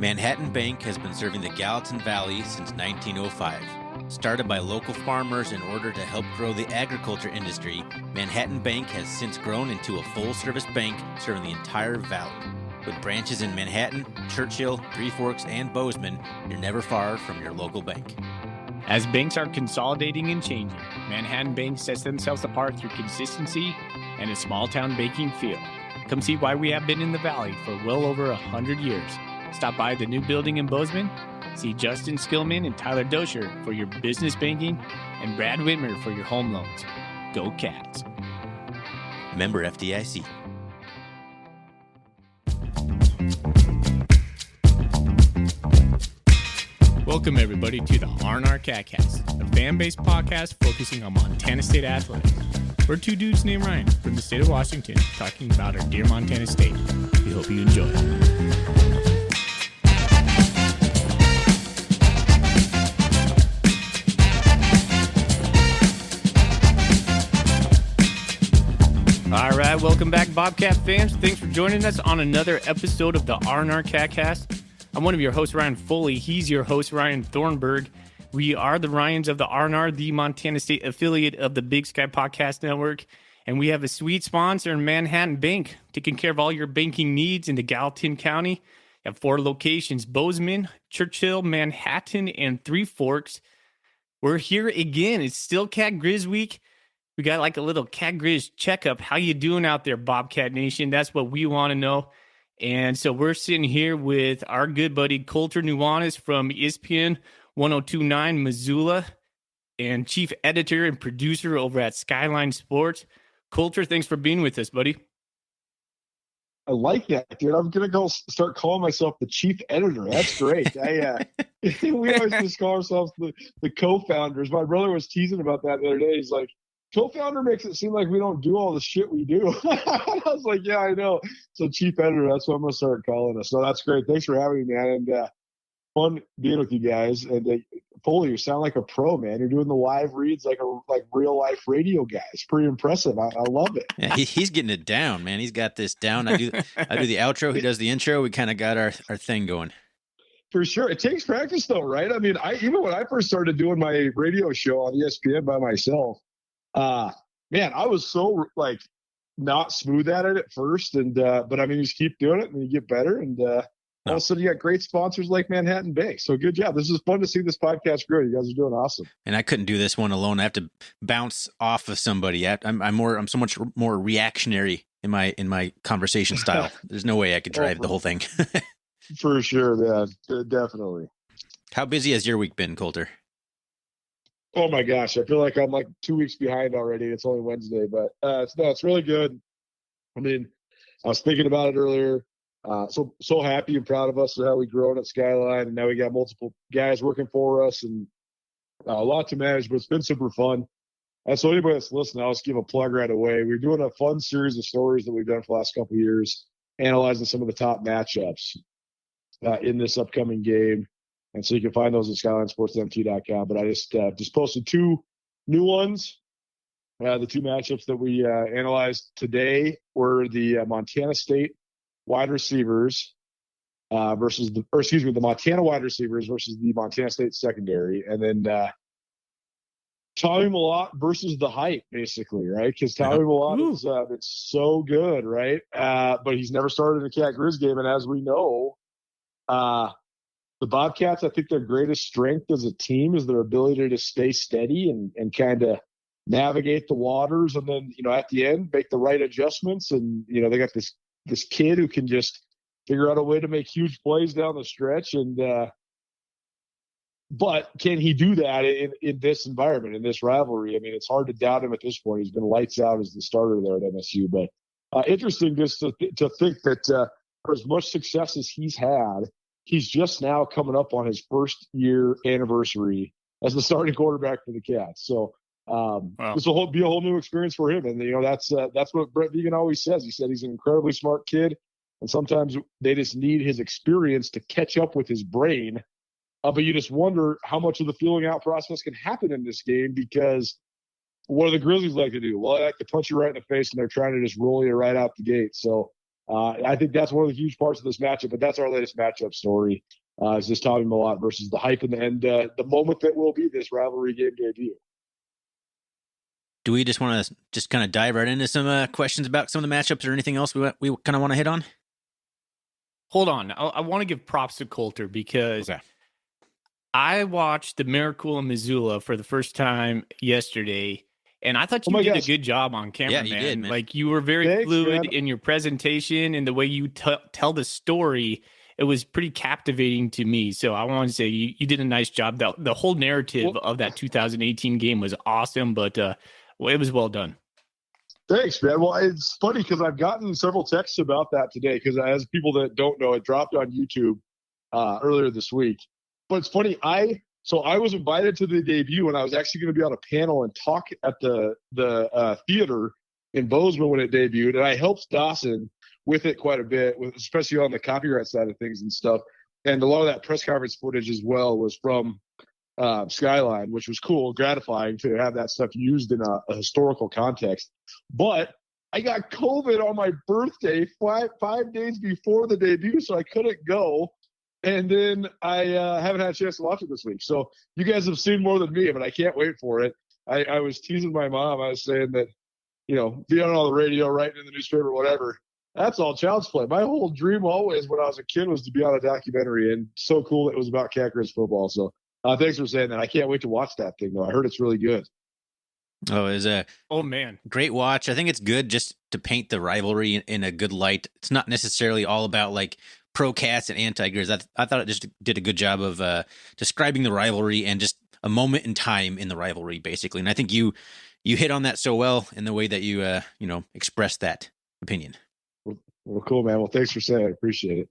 Manhattan Bank has been serving the Gallatin Valley since 1905. Started by local farmers in order to help grow the agriculture industry, Manhattan Bank has since grown into a full-service bank serving the entire valley. With branches in Manhattan, Churchill, Three Forks, and Bozeman, you're never far from your local bank. As banks are consolidating and changing, Manhattan Bank sets themselves apart through consistency and a small-town banking feel. Come see why we have been in the Valley for well over 100 years. Stop by the new building in Bozeman, see Justin Skillman and Tyler Dosher for your business banking, and Brad Whitmer for your home loans. Go Cats. Member FDIC. Welcome, everybody, to the R&R Catcast, a fan-based podcast focusing on Montana State athletics. We're two dudes named Ryan from the state of Washington talking about our dear Montana State. We hope you enjoy. All right, welcome back, Bobcat fans. Thanks for joining us on another episode of the R&R Catcast. I'm one of your hosts, Ryan Foley. He's your host, Ryan Thornburg. We are the Ryans of the R&R, the Montana State affiliate of the Big Sky Podcast Network. And we have a sweet sponsor in Manhattan Bank, taking care of all your banking needs in the Gallatin County. You have 4 locations: Bozeman, Churchill, Manhattan, and Three Forks. We're here again. It's still Cat Griz week. We got like a little Cat Griz checkup. How you doing out there, Bobcat Nation? That's what we want to know. And so we're sitting here with our good buddy Colter Nuanez from ESPN 1029 Missoula and chief editor and producer over at Skyline Sports. Colter, thanks for being with us, buddy. I like that, dude. I'm going to go start calling myself the chief editor. That's great. We always just call ourselves the co-founders. My brother was teasing about that the other day. He's like, co-founder makes it seem like we don't do all the shit we do. I was like, yeah, I know. So chief editor, that's what I'm going to start calling us. So that's great. Thanks for having me, man. And fun being with you guys. And Foley, you sound like a pro, man. You're doing the live reads like real life radio guy. It's pretty impressive. I love it. Yeah, he's getting it down, man. He's got this down. I do the outro. He does the intro. We kind of got our thing going. For sure. It takes practice though, right? I mean, even when I first started doing my radio show on ESPN by myself, man, I was so not smooth at it at first. And, but I mean, you just keep doing it and you get better. And, all of a sudden you got great sponsors like Manhattan Bank. So good job. This is fun to see this podcast grow. You guys are doing awesome. And I couldn't do this one alone. I have to bounce off of somebody. I'm so much more reactionary in my conversation style. There's no way I could drive the whole thing. For sure, man. Definitely. How busy has your week been, Colter? Oh my gosh. I feel like I'm 2 weeks behind already. It's only Wednesday, but it's really good. I mean, I was thinking about it earlier. So happy and proud of us and how we've grown at Skyline, and now we got multiple guys working for us and a lot to manage, but it's been super fun. And so anybody that's listening, I'll just give a plug right away. We're doing a fun series of stories that we've done for the last couple of years, analyzing some of the top matchups in this upcoming game. And so you can find those at SkylineSportsMT.com. But I just posted 2 new ones. The 2 matchups that we analyzed today were the Montana State wide receivers the Montana wide receivers versus the Montana State secondary. And then Tommy Mellott versus the hype, basically, right? Because Tommy Mellott is it's so good, right? But he's never started a Cat Griz game. And as we know, the Bobcats, I think their greatest strength as a team is their ability to stay steady and kind of navigate the waters. And then, at the end, make the right adjustments. And, they got this kid who can just figure out a way to make huge plays down the stretch. And, but can he do that in this environment, in this rivalry? I mean, it's hard to doubt him at this point. He's been lights out as the starter there at MSU, but interesting just to think that for as much success as he's had, he's just now coming up on his first year anniversary as the starting quarterback for the Cats. So, wow. This will be a whole new experience for him. And, that's what Brett Vegan always says. He said he's an incredibly smart kid, and sometimes they just need his experience to catch up with his brain. But you just wonder how much of the feeling out process can happen in this game, because what do the Grizzlies like to do? Well, they like to punch you right in the face, and they're trying to just roll you right out the gate. So I think that's one of the huge parts of this matchup, but that's our latest matchup story. Is this Tommy Mellott versus the hype and the moment that will be this rivalry game debut. Do we just want to just kind of dive right into some questions about some of the matchups or anything else we kind of want to hit on? Hold on. I want to give props to Colter because Okay. I watched the Miracle in Missoula for the first time yesterday, and I thought you did a good job on camera, Yeah, you man. did, man. Like, you were very fluid man. in your presentation and the way you tell the story. It was pretty captivating to me. So I want to say you did a nice job. The whole narrative of that 2018 game was awesome, but it was well done. Thanks, man. Well, it's funny because I've gotten several texts about that today because as people that don't know, it dropped on YouTube earlier this week. But it's funny, I was invited to the debut and I was actually going to be on a panel and talk at the theater in Bozeman when it debuted. And I helped Dawson with it quite a bit, especially on the copyright side of things and stuff. And a lot of that press conference footage as well was from Skyline, which was cool, gratifying to have that stuff used in a historical context. But I got COVID on my birthday 5 days before the debut, so I couldn't go. And then I haven't had a chance to watch it this week. So you guys have seen more than me, but I can't wait for it. I was teasing my mom. I was saying that, being on the radio, writing in the newspaper, whatever, that's all child's play. My whole dream always when I was a kid was to be on a documentary, and so cool that it was about Cat Griz football. So thanks for saying that. I can't wait to watch that thing, though. I heard it's really good. Oh, it was a great watch. I think it's good just to paint the rivalry in a good light. It's not necessarily all about like pro Cats and anti Griz. I thought it just did a good job of describing the rivalry and just a moment in time in the rivalry, basically. And I think you hit on that so well in the way that you expressed that opinion. Well, cool, man. Well, thanks for saying it. I appreciate it.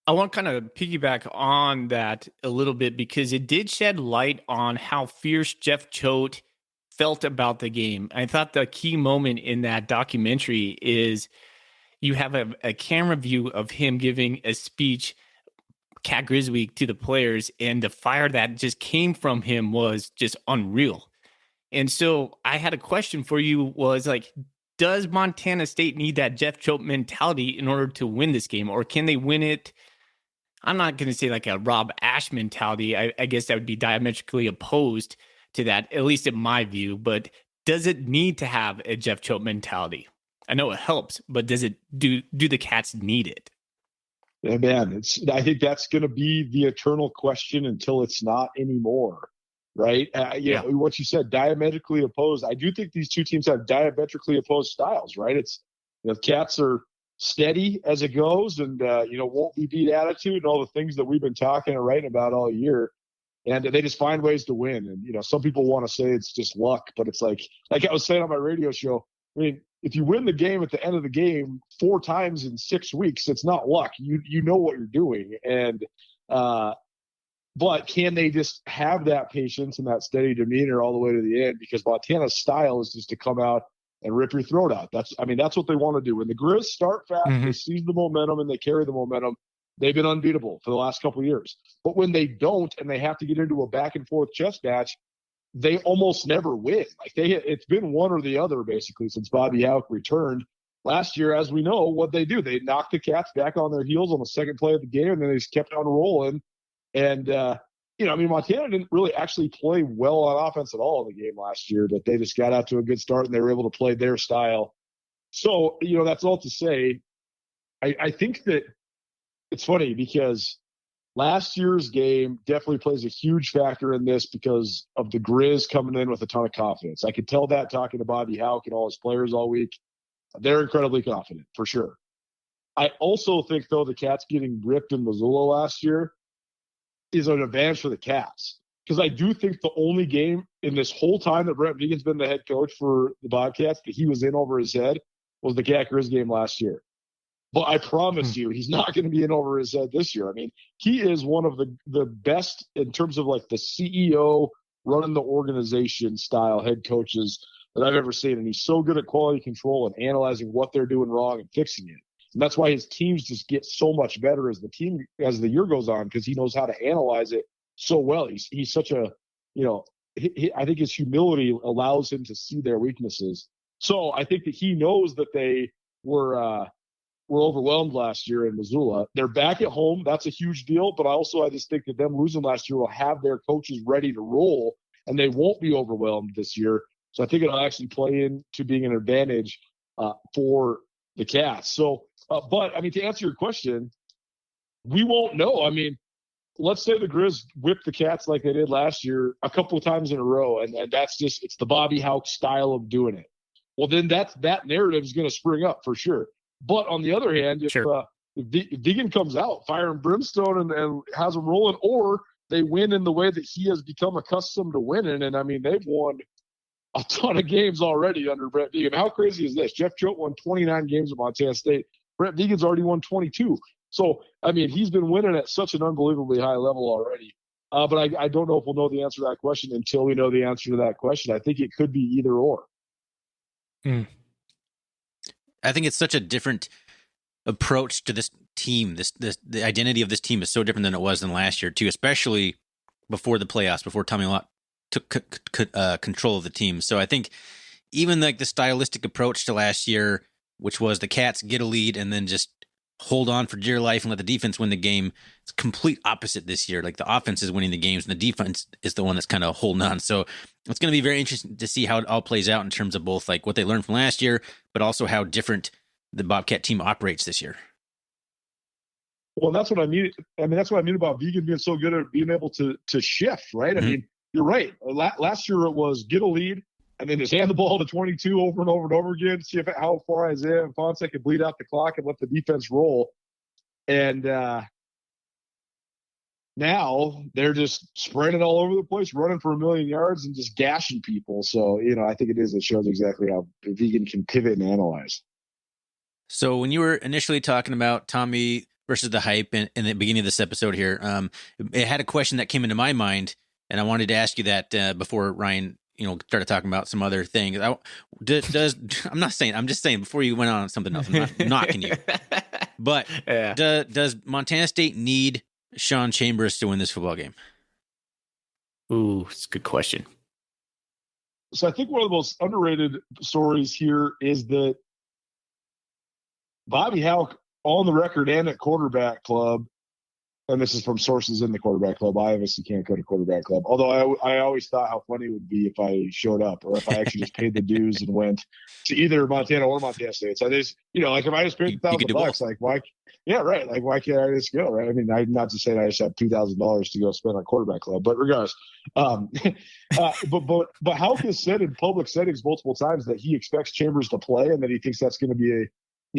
I want to kind of piggyback on that a little bit because it did shed light on how fierce Jeff Choate felt about the game. I thought the key moment in that documentary is you have a camera view of him giving a speech, Cat Griz Week, to the players, and the fire that just came from him was just unreal. And so I had a question for you was like, does Montana State need that Jeff Choate mentality in order to win this game? Or can they win it? I'm not going to say like a Rob Ash mentality. I guess that would be diametrically opposed to that, at least in my view. But does it need to have a Jeff Choate mentality? I know it helps, but does it do the Cats need it? Yeah, man. I think that's going to be the eternal question until it's not anymore. Right. What you said, diametrically opposed. I do think these two teams have diametrically opposed styles, right? It's, Cats are steady as it goes and, won't be beat attitude and all the things that we've been talking and writing about all year. And they just find ways to win. And, some people want to say it's just luck, but it's like I was saying on my radio show, I mean, if you win the game at the end of the game 4 times in 6 weeks, it's not luck. You know what you're doing. And, but can they just have that patience and that steady demeanor all the way to the end? Because Montana's style is just to come out and rip your throat out. That's what they want to do. When the Griz start fast, they seize the momentum and they carry the momentum. They've been unbeatable for the last couple of years. But when they don't and they have to get into a back and forth chess match, they almost never win. It's been one or the other basically since Bobby Houck returned. Last year, as we know, what they do, they knocked the Cats back on their heels on the second play of the game, and then they just kept on rolling. And, Montana didn't really actually play well on offense at all in the game last year, but they just got out to a good start and they were able to play their style. So, that's all to say. I think that it's funny because last year's game definitely plays a huge factor in this because of the Griz coming in with a ton of confidence. I could tell that talking to Bobby Houck and all his players all week. They're incredibly confident, for sure. I also think, though, the Cats getting ripped in Missoula last year is an advantage for the Cats. Because I do think the only game in this whole time that Brent Vigen's been the head coach for the Bobcats that he was in over his head was the Cat Griz game last year. But I promise you, he's not going to be in over his head this year. I mean, he is one of the best in terms of like the CEO running the organization style head coaches that I've ever seen. And he's so good at quality control and analyzing what they're doing wrong and fixing it. And that's why his teams just get so much better as the year goes on, because he knows how to analyze it so well. He's such a, I think his humility allows him to see their weaknesses. So I think that he knows that they were were overwhelmed last year in Missoula. They're back at home. That's a huge deal. But I just think that them losing last year will have their coaches ready to roll, and they won't be overwhelmed this year. So I think it'll actually play into being an advantage for the Cats. So, but I mean, to answer your question, we won't know. I mean, let's say the Griz whipped the Cats like they did last year a couple of times in a row, and that's just, it's the Bobby Houck style of doing it. Well, then that narrative is going to spring up for sure. But on the other hand, if Vigen comes out fire and brimstone and has them rolling, or they win in the way that he has become accustomed to winning, and I mean, they've won a ton of games already under Brett Vigen. How crazy is this? Jeff Choate won 29 games at Montana State. Brett Vigen's already won 22. So, I mean, he's been winning at such an unbelievably high level already. But I don't know if we'll know the answer to that question until we know the answer to that question. I think it could be either or. I think it's such a different approach to this team. The identity of this team is so different than it was than last year, too, especially before the playoffs, before Tommy Lott took control of the team. So I think even like the stylistic approach to last year, which was the Cats get a lead and then just hold on for dear life and let the defense win the game, it's complete opposite this year. Like the offense is winning the games and the defense is the one that's kind of holding on. So it's going to be very interesting to see how it all plays out in terms of both like what they learned from last year, but also how different the Bobcat team operates this year. Well, that's what I mean. I mean, that's what I mean about Vigen being so good at being able to shift, right? Mm-hmm. I mean, you're right. Last year it was get a lead and then just hand the ball to 22 over and over and over again, see how far Isaiah and Fonse could bleed out the clock and let the defense roll. And now they're just spreading all over the place, running for 1,000,000 yards and just gashing people. So, I think it shows exactly how Vigen can pivot and analyze. So when you were initially talking about Tommy versus the hype in the beginning of this episode here, it had a question that came into my mind, and I wanted to ask you that before Ryan started talking about some other things. I'm just saying before you went on something else, I'm not knocking you. But does Montana State need Sean Chambers to win this football game? Ooh, it's a good question. So I think one of the most underrated stories here is that Bobby Houck on the record and at quarterback club, and this is from sources in the quarterback club. I obviously can't go to quarterback club, although I always thought how funny it would be if I showed up or if I actually just paid the dues and went to either Montana or Montana State. So I just, like if I just paid $1,000, like why? Yeah, right. Like why can't I just go? Right. I mean, not to say that I just have $2,000 to go spend on quarterback club, but regardless, but Houck has said in public settings multiple times that he expects Chambers to play and that he thinks that's going to be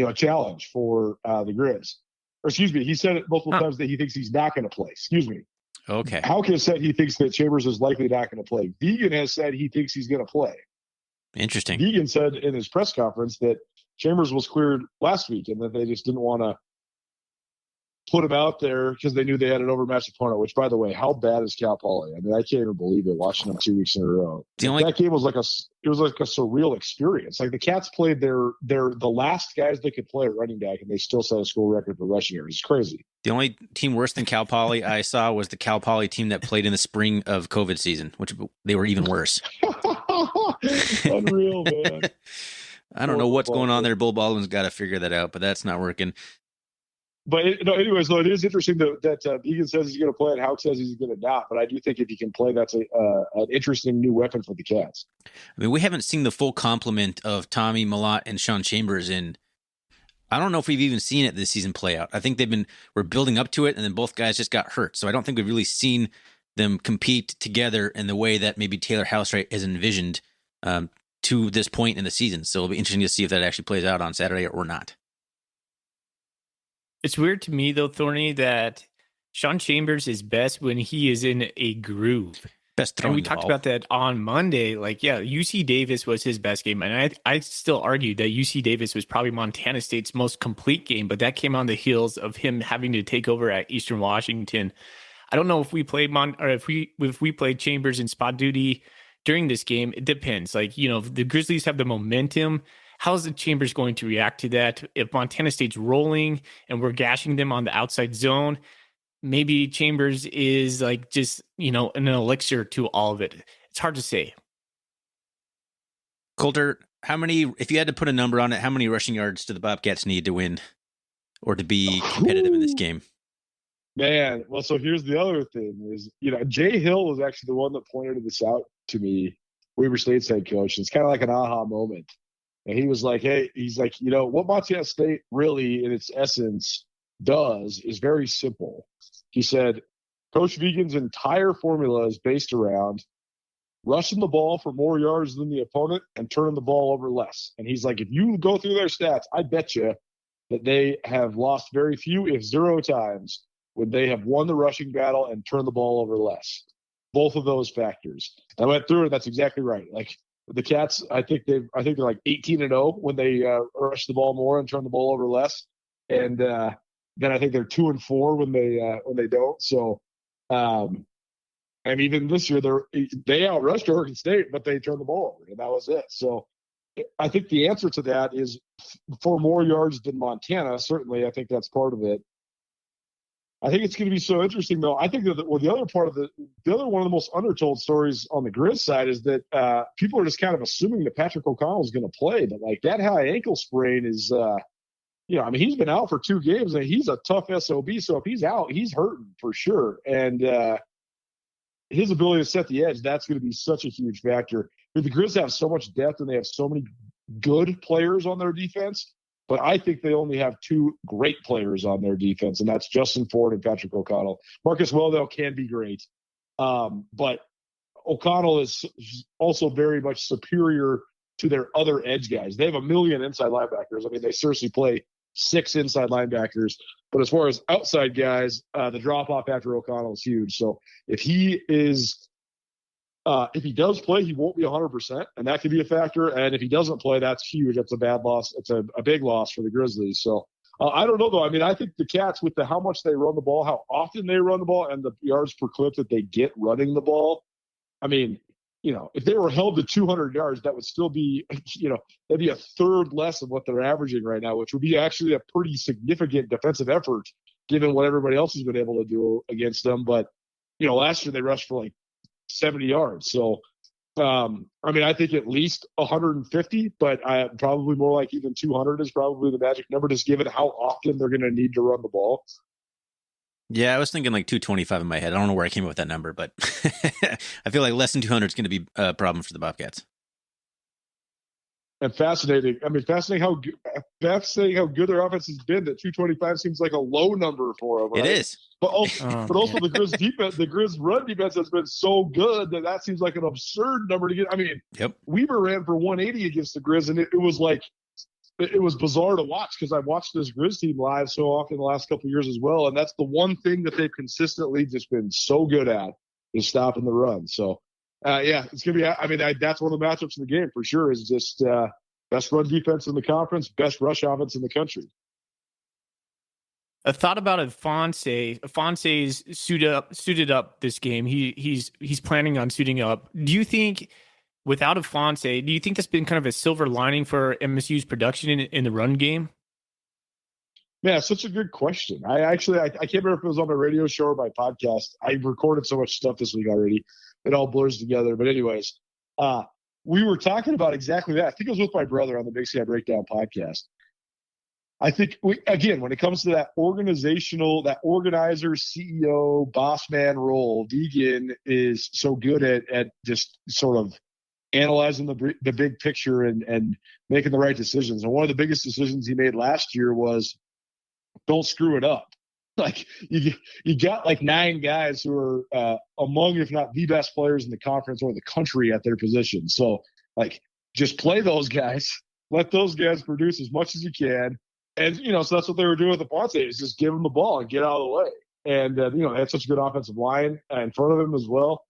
a challenge for the Griz. Or excuse me, he said it multiple times that he thinks he's not going to play. Excuse me. Okay. Houck has said he thinks that Chambers is likely not going to play. Vigen has said he thinks he's going to play. Interesting. Vigen said in his press conference that Chambers was cleared last week and that they just didn't want to put him out there because they knew they had an overmatched opponent, which, by the way, how bad is Cal Poly? I mean, I can't even believe it watching them 2 weeks in a row. That game was like a surreal experience. Like the Cats played the last guys they could play at running back, and they still set a school record for rushing yards. It's crazy. The only team worse than Cal Poly I saw was the Cal Poly team that played in the spring of COVID season, which they were even worse. Unreal, man. I don't know what's going on there. Bill Baldwin's got to figure that out, but that's not working. But anyways, though, it is interesting that Vigen says he's going to play and Houck says he's going to not. But I do think if he can play, that's an interesting new weapon for the Cats. I mean, we haven't seen the full complement of Tommy Malott and Sean Chambers in. I don't know if we've even seen it this season play out. I think we're building up to it, and then both guys just got hurt. So I don't think we've really seen them compete together in the way that maybe Taylor Housewright has envisioned to this point in the season. So it'll be interesting to see if that actually plays out on Saturday or not. It's weird to me, though, Thorny, that Sean Chambers is best when he is in a groove. Best throwing. And we talked about that on Monday. Like, yeah, UC Davis was his best game. And I still argue that UC Davis was probably Montana State's most complete game, but that came on the heels of him having to take over at Eastern Washington. I don't know if we played if we played Chambers in spot duty during this game. It depends. Like, if the Grizzlies have the momentum, how's the Chambers going to react to that? If Montana State's rolling and we're gashing them on the outside zone, maybe Chambers is like just, an elixir to all of it. It's hard to say. Colter, if you had to put a number on it, how many rushing yards do the Bobcats need to win or to be competitive in this game? Man, well, so here's the other thing is, Jay Hill was actually the one that pointed this out to me, Weber State's head coach. It's kind of like an aha moment. And he was like, hey, he's like, what Montana State really in its essence does is very simple. He said, Coach Vigen's entire formula is based around rushing the ball for more yards than the opponent and turning the ball over less. And he's like, if you go through their stats, I bet you that they have lost very few, if zero times, when they have won the rushing battle and turned the ball over less. Both of those factors. I went through it. That's exactly right. Like the Cats, I think they're like 18-0 when they rush the ball more and turn the ball over less. And then I think they're 2-4 when they don't. So, and even this year, they outrushed Oregon State, but they turned the ball over, and that was it. So I think the answer to that is for more yards than Montana. Certainly, I think that's part of it. I think it's going to be so interesting, though. I think that the other part of the other one of the most undertold stories on the Griz side is that people are just kind of assuming that Patrick O'Connell is going to play, but like that high ankle sprain is, he's been out for 2 games and he's a tough SOB. So if he's out, he's hurting for sure. And his ability to set the edge, that's going to be such a huge factor. The Griz have so much depth and they have so many good players on their defense. But I think they only have 2 great players on their defense, and that's Justin Ford and Patrick O'Connell. Marcus Welldale can be great, but O'Connell is also very much superior to their other edge guys. They have a million inside linebackers. I mean, they seriously play 6 inside linebackers. But as far as outside guys, the drop-off after O'Connell is huge. So if he does play, he won't be 100%, and that could be a factor. And if he doesn't play, that's huge. That's a bad loss. It's a big loss for the Grizzlies. So I don't know, though. I mean, I think the Cats, with how much they run the ball, how often they run the ball, and the yards per clip that they get running the ball, I mean, if they were held to 200 yards, that would still be, that'd be a third less of what they're averaging right now, which would be actually a pretty significant defensive effort given what everybody else has been able to do against them. But, last year they rushed for like 70 yards. So, I think at least 150, but probably more like even 200 is probably the magic number, just given how often they're going to need to run the ball. Yeah, I was thinking like 225 in my head. I don't know where I came up with that number, but I feel like less than 200 is going to be a problem for the Bobcats. And fascinating. I mean, fascinating how good their offense has been. That 225 seems like a low number for them. Right? It is. But also, the Griz defense, the Griz run defense has been so good that seems like an absurd number to get. I mean, Weber ran for 180 against the Griz, and it was like, it was bizarre to watch because I've watched this Griz team live so often the last couple of years as well, and that's the one thing that they've consistently just been so good at is stopping the run. So, it's gonna be. I mean, that's one of the matchups in the game for sure. Is just best run defense in the conference, best rush offense in the country. A thought about Afonso. Afonso's suited up this game. He's planning on suiting up. Do you think, without Afonso, do you think that's been kind of a silver lining for MSU's production in the run game? Yeah, such a good question. I can't remember if it was on my radio show or my podcast. I recorded so much stuff this week already. It all blurs together. But anyways, we were talking about exactly that. I think it was with my brother on the Big Sky Breakdown podcast. I think, when it comes to that organizer, CEO, boss man role, Vigen is so good at just sort of analyzing the big picture and making the right decisions. And one of the biggest decisions he made last year was don't screw it up. Like you got like 9 guys who are among, if not the best players in the conference or the country at their position. So like just play those guys, let those guys produce as much as you can. And, so that's what they were doing with Afonso, is just give them the ball and get out of the way. And, they had such a good offensive line in front of them as well.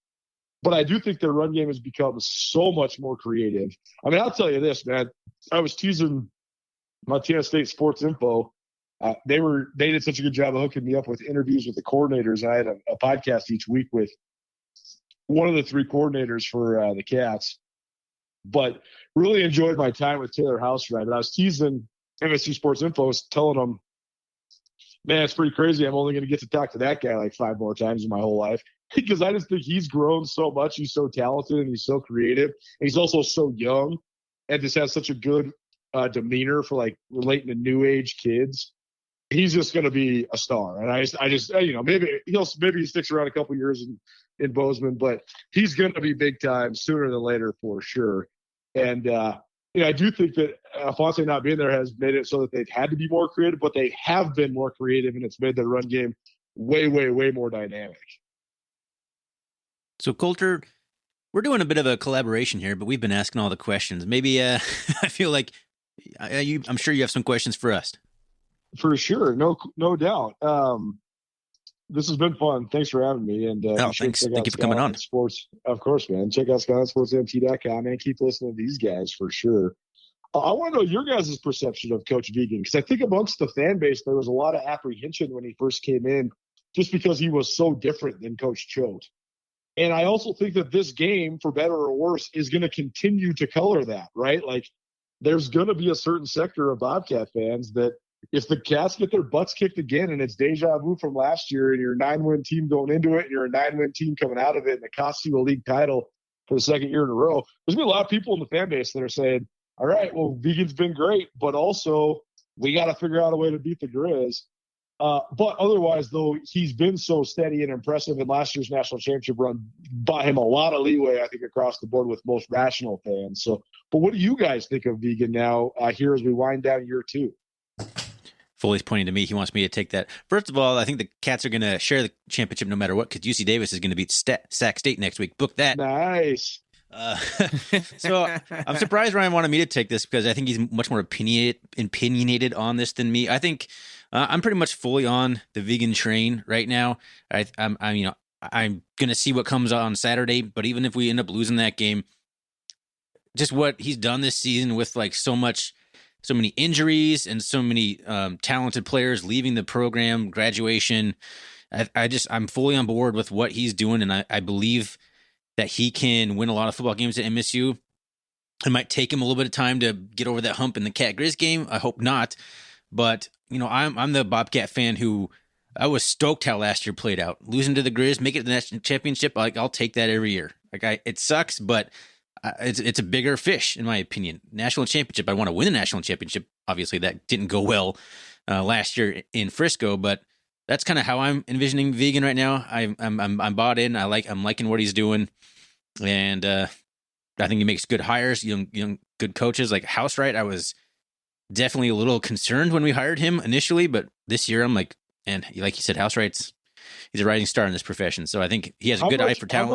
But I do think their run game has become so much more creative. I mean, I'll tell you this, man. I was teasing Montana State Sports Info. They did such a good job of hooking me up with interviews with the coordinators. I had a podcast each week with one of the 3 coordinators for the Cats. But really enjoyed my time with Taylor Houseright. But I was teasing MSU Sports Info, was telling them, man, it's pretty crazy. I'm only going to get to talk to that guy like 5 more times in my whole life because I just think he's grown so much. He's so talented and he's so creative. And he's also so young and just has such a good demeanor for like relating to new age kids. he's just going to be a star. And I just, maybe he sticks around a couple years in Bozeman, but he's going to be big time sooner than later for sure. And, I do think that Fonte not being there has made it so that they've had to be more creative, but they have been more creative, and it's made their run game way, way, way more dynamic. So, Colter, we're doing a bit of a collaboration here, but we've been asking all the questions. Maybe I feel like I'm sure you have some questions for us. For sure. No doubt. This has been fun. Thanks for having me. And thanks. Thank you for coming on. Sports, of course, man. Check out SkylineSportsMT.com and keep listening to these guys for sure. I want to know your guys' perception of Coach Vigen, because I think amongst the fan base, there was a lot of apprehension when he first came in, just because he was so different than Coach Choate. And I also think that this game, for better or worse, is going to continue to color that, right? Like, there's going to be a certain sector of Bobcat fans that, if the Cats get their butts kicked again and it's deja vu from last year, and you're a 9-win team going into it and you're a 9-win team coming out of it, and it costs you a league title for the second year in a row, there's going to be a lot of people in the fan base that are saying, all right, well, Vigen's been great, but also we got to figure out a way to beat the Griz. But otherwise, though, he's been so steady and impressive, and last year's national championship run bought him a lot of leeway, I think, across the board with most rational fans. So, but what do you guys think of Vigen now here as we wind down year 2? Foley's pointing to me. He wants me to take that. First of all, I think the Cats are going to share the championship no matter what, because UC Davis is going to beat Sac State next week. Book that. Nice. So I'm surprised Ryan wanted me to take this, because I think he's much more opinionated on this than me. I think I'm pretty much fully on the Vigen train right now. I'm going to see what comes on Saturday, but even if we end up losing that game, just what he's done this season with like so many injuries and so many talented players leaving the program, graduation. I'm fully on board with what he's doing, and I believe that he can win a lot of football games at MSU. It might take him a little bit of time to get over that hump in the Cat Griz game. I hope not, but I'm the Bobcat fan who I was stoked how last year played out. Losing to the Griz, make it to the national championship, I'll take that every year. It sucks, but it's a bigger fish, in my opinion. National championship, I want to win the national championship. Obviously, that didn't go well last year in Frisco, but that's kind of how I'm envisioning Vigen right now. I'm bought in. I'm liking what he's doing, and I think he makes good hires, young good coaches like Housewright. I was definitely a little concerned when we hired him initially, but this year I'm like, and like you said, Housewright's he's a rising star in this profession. So I think he has a good eye for talent.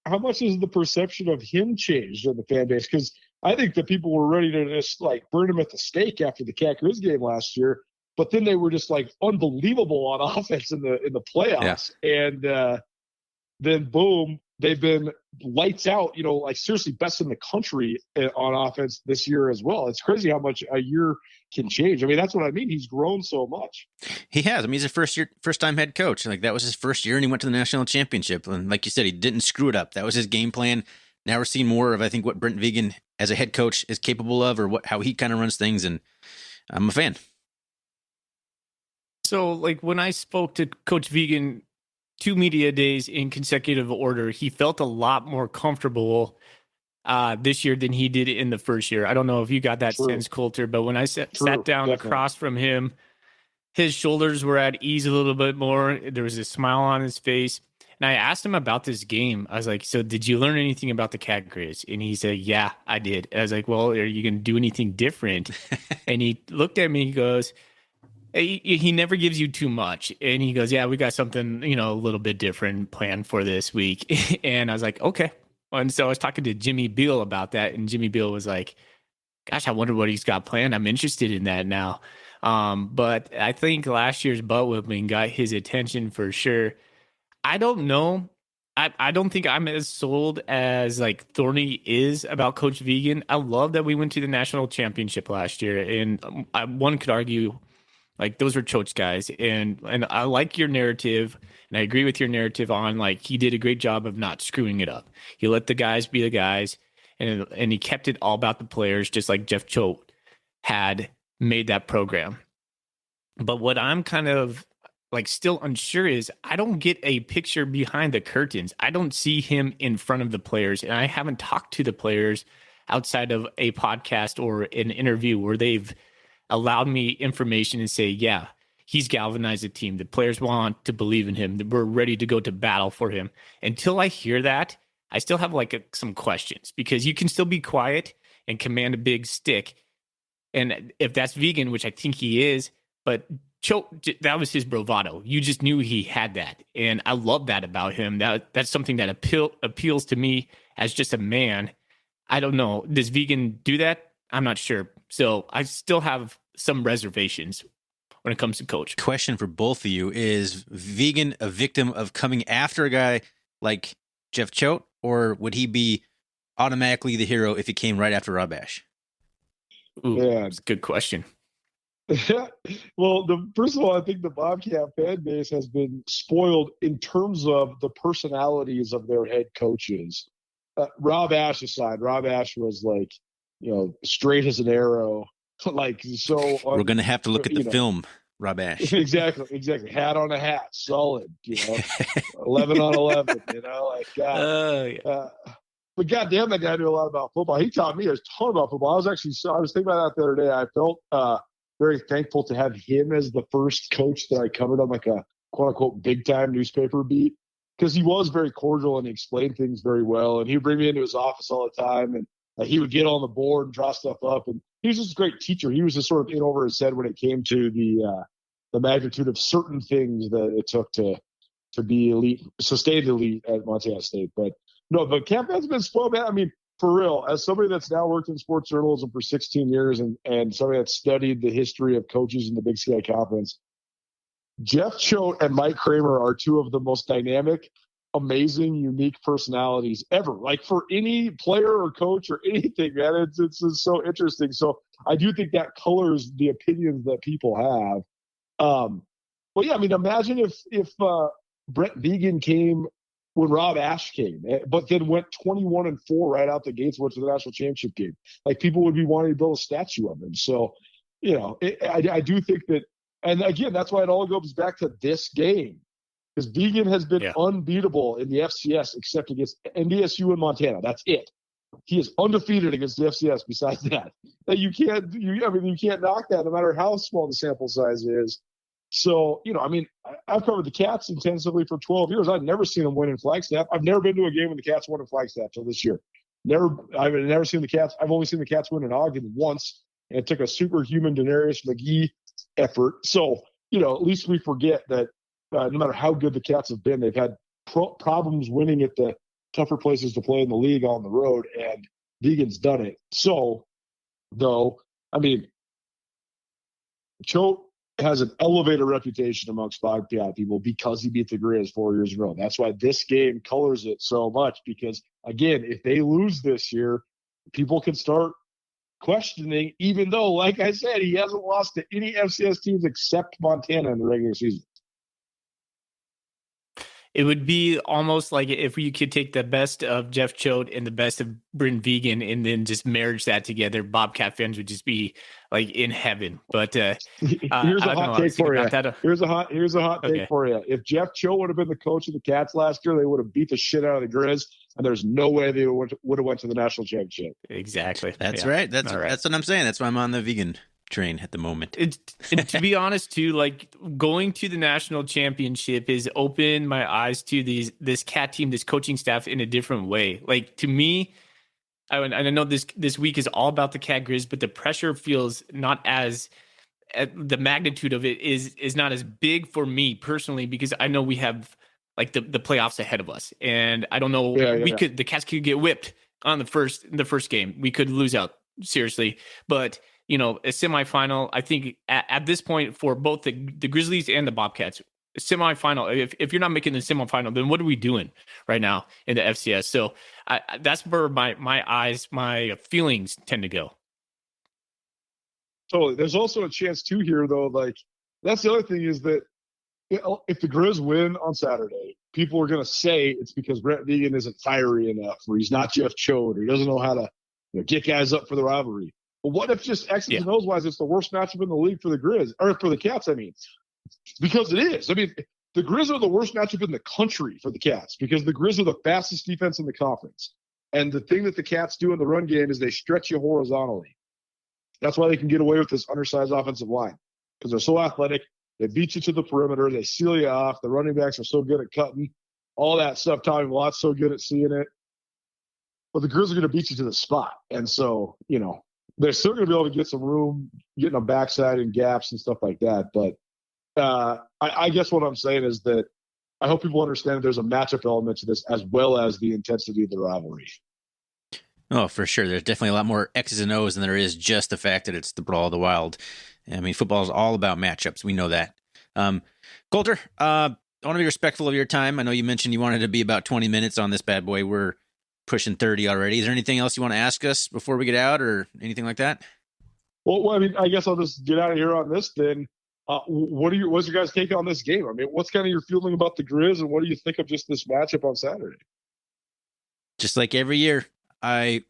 How much has the perception of him changed in the fan base? Because I think that people were ready to just like burn him at the stake after the Cat Griz game last year, but then they were just like unbelievable on offense in the playoffs, and then boom, they've been lights out. Like seriously, best in the country on offense this year as well. It's crazy how much a year can change. I mean, that's what I mean. He's grown so much. He has. I mean, he's a first time head coach. Like that was his first year, and he went to the national championship. And like you said, he didn't screw it up. That was his game plan. Now we're seeing more of, I think, what Brent Vigen as a head coach is capable of, or how he kind of runs things. And I'm a fan. So, like when I spoke to Coach Vigen 2 media days in consecutive order, he felt a lot more comfortable this year than he did in the first year. I don't know if you got that sense, Colter, but when I sat down across from him, his shoulders were at ease a little bit more. There was a smile on his face. And I asked him about this game. I was like, so did you learn anything about the Cat Griz? And he said, yeah, I did. I was like, well, are you going to do anything different? And he looked at me, he goes, he never gives you too much. And he goes, yeah, we got something, a little bit different planned for this week. And I was like, okay. And so I was talking to Jimmy Beal about that. And Jimmy Beal was like, gosh, I wonder what he's got planned. I'm interested in that now. But I think last year's butt whipping got his attention for sure. I don't know. I don't think I'm as sold as like Thorny is about Coach Vigen. I love that we went to the national championship last year. And one could argue like those were Choate's guys. And I like your narrative. And I agree with your narrative on like he did a great job of not screwing it up. He let the guys be the guys. And he kept it all about the players, just like Jeff Choate had made that program. But what I'm kind of like still unsure is I don't get a picture behind the curtains. I don't see him in front of the players. And I haven't talked to the players outside of a podcast or an interview where they've allowed me information and say, yeah, he's galvanized the team. The players want to believe in him. We're ready to go to battle for him. Until I hear that, I still have some questions, because you can still be quiet and command a big stick. And if that's Vegan, which I think he is, but that was his bravado. You just knew he had that. And I love that about him. That's something that appeals to me as just a man. I don't know. Does Vegan do that? I'm not sure. So I still have some reservations when it comes to coach. Question for both of you: is Vegan a victim of coming after a guy like Jeff Choate, or would he be automatically the hero if he came right after Rob Ash? Ooh, yeah, that's a good question. Yeah. Well, first of all, I think the Bobcat fan base has been spoiled in terms of the personalities of their head coaches. Rob Ash aside, Rob Ash was straight as an arrow. So we're going to have to look at the film, Rob Ash. Exactly. Hat on a hat, solid, 11 on 11, God. But goddamn, that guy knew a lot about football. He taught me a ton about football. I was thinking about that the other day. I felt very thankful to have him as the first coach that I covered on a quote unquote big time newspaper beat, because he was very cordial and he explained things very well. And he would bring me into his office all the time, and he would get on the board and draw stuff up. And he was just a great teacher. He was just sort of in over his head when it came to the magnitude of certain things that it took to be elite, sustained elite at Montana State. But Camp has been spoiled, man. I mean, for real, as somebody that's now worked in sports journalism for 16 years and somebody that's studied the history of coaches in the Big Sky Conference, Jeff Choate and Mike Kramer are two of the most dynamic, amazing, unique personalities ever. Like, for any player or coach or anything, man, it's just so interesting. So I do think that colors the opinions that people have. Well, yeah, I mean, imagine if Brett Vegan came when Rob Ash came, but then went 21-4 right out the gates, went to the national championship game. Like, people would be wanting to build a statue of him. So, I do think that, and again, that's why it all goes back to this game, because Vegan has been unbeatable in the FCS except against NDSU and Montana. That's it. He is undefeated against the FCS. Besides that, you can't knock that, no matter how small the sample size is. So, I've covered the Cats intensively for 12 years. I've never seen them win in Flagstaff. I've never been to a game when the Cats won in Flagstaff till this year. I've never seen the Cats. I've only seen the Cats win in Ogden once, and it took a superhuman Denarius McGee effort. So, at least we forget that no matter how good the Cats have been, they've had problems winning at the tougher places to play in the league on the road, and Vegan's done it. So, though, Choate has an elevated reputation amongst Bobcat people because he beat the Griz 4 years in a row. That's why this game colors it so much, because, again, if they lose this year, people can start questioning, even though, like I said, he hasn't lost to any FCS teams except Montana in the regular season. It would be almost like if you could take the best of Jeff Choate and the best of Bryn Vegan and then just marriage that together. Bobcat fans would just be like in heaven. But here's a hot take for you. Here's a hot take for you. If Jeff Choate would have been the coach of the Cats last year, they would have beat the shit out of the Griz, and there's no way they would have went to the national championship. Exactly. That's right. That's what I'm saying. That's why I'm on the Vegan train at the moment. And to be honest, too, like, going to the national championship has opened my eyes to this Cat team, this coaching staff, in a different way. Like, to me, and I know this week is all about the Cat Griz, but the pressure feels not as the magnitude of it is not as big for me personally, because I know we have like the playoffs ahead of us, and I don't know, the Cats could get whipped on the first game. We could lose out, seriously, but a semifinal, I think at this point, for both the Grizzlies and the Bobcats, semifinal, if you're not making the semifinal, then what are we doing right now in the FCS? So that's where my feelings tend to go. Totally. There's also a chance too here, though. Like, that's the other thing, is that if the Griz win on Saturday, people are going to say it's because Brett Vegan isn't fiery enough, or he's not Jeff Choate, or he doesn't know how to get guys up for the rivalry. But what if, just X's and O's wise, it's the worst matchup in the league for the Griz, or for the Cats, because it is. The Griz are the worst matchup in the country for the Cats, because the Griz are the fastest defense in the conference. And the thing that the Cats do in the run game is they stretch you horizontally. That's why they can get away with this undersized offensive line, because they're so athletic. They beat you to the perimeter. They seal you off. The running backs are so good at cutting. All that stuff. Tommy Watt's so good at seeing it. But the Grizz are going to beat you to the spot. And so, they're still going to be able to get some room, getting a backside and gaps and stuff like that. But I guess what I'm saying is that I hope people understand that there's a matchup element to this as well as the intensity of the rivalry. Oh, for sure. There's definitely a lot more X's and O's than there is just the fact that it's the Brawl of the Wild. I mean, football is all about matchups. We know that. Colter, I want to be respectful of your time. I know you mentioned you wanted to be about 20 minutes on this bad boy. We're pushing 30 already. Is there anything else you want to ask us before we get out or anything like that? Well, I mean, I guess I'll just get out of here on this then. What's your guys' take on this game? I mean, what's kind of your feeling about the Griz, and what do you think of just this matchup on Saturday? Just like every year,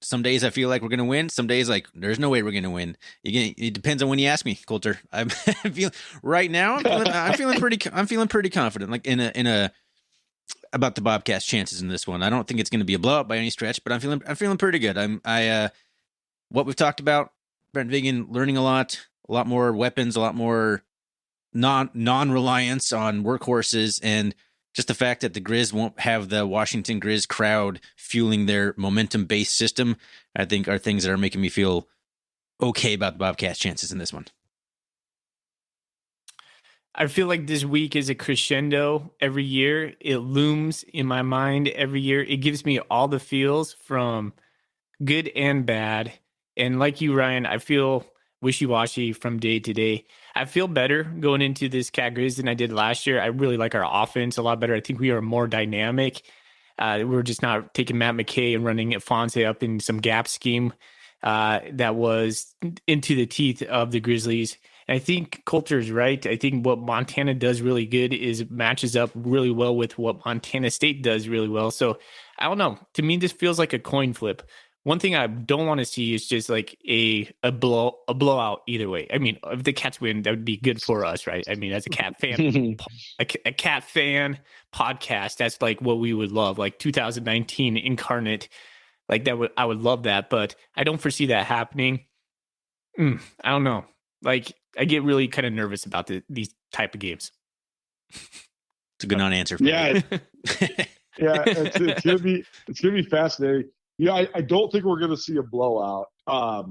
some days I feel like we're going to win. Some days, like, there's no way we're going to win. It depends on when you ask me, Colter. I'm feeling right now. I'm feeling pretty confident. Like about the Bobcats' chances in this one. I don't think it's going to be a blowout by any stretch, but I'm feeling pretty good. What we've talked about, Brent Vigen learning a lot more weapons, a lot more non-reliance on workhorses, and just the fact that the Griz won't have the Washington Griz crowd fueling their momentum-based system, I think are things that are making me feel okay about the Bobcats' chances in this one. I feel like this week is a crescendo every year. It looms in my mind every year. It gives me all the feels from good and bad. And like you, Ryan, I feel wishy-washy from day to day. I feel better going into this Cat Griz than I did last year. I really like our offense a lot better. I think we are more dynamic. We're just not taking Matt McKay and running Fonse up in some gap scheme that was into the teeth of the Grizzlies. And I think Colter is right. I think what Montana does really good is matches up really well with what Montana State does really well. So I don't know. To me, this feels like a coin flip. One thing I don't want to see is just like a blowout either way. I mean, if the Cats win, that would be good for us, right? I mean, as a Cat fan, a Cat fan podcast, that's like what we would love, like 2019 incarnate, like that. I would love that, but I don't foresee that happening. I don't know. Like, I get really kind of nervous about these type of games. It's a good non-answer. Yeah, yeah, it's gonna be fascinating. Yeah, I don't think we're gonna see a blowout. I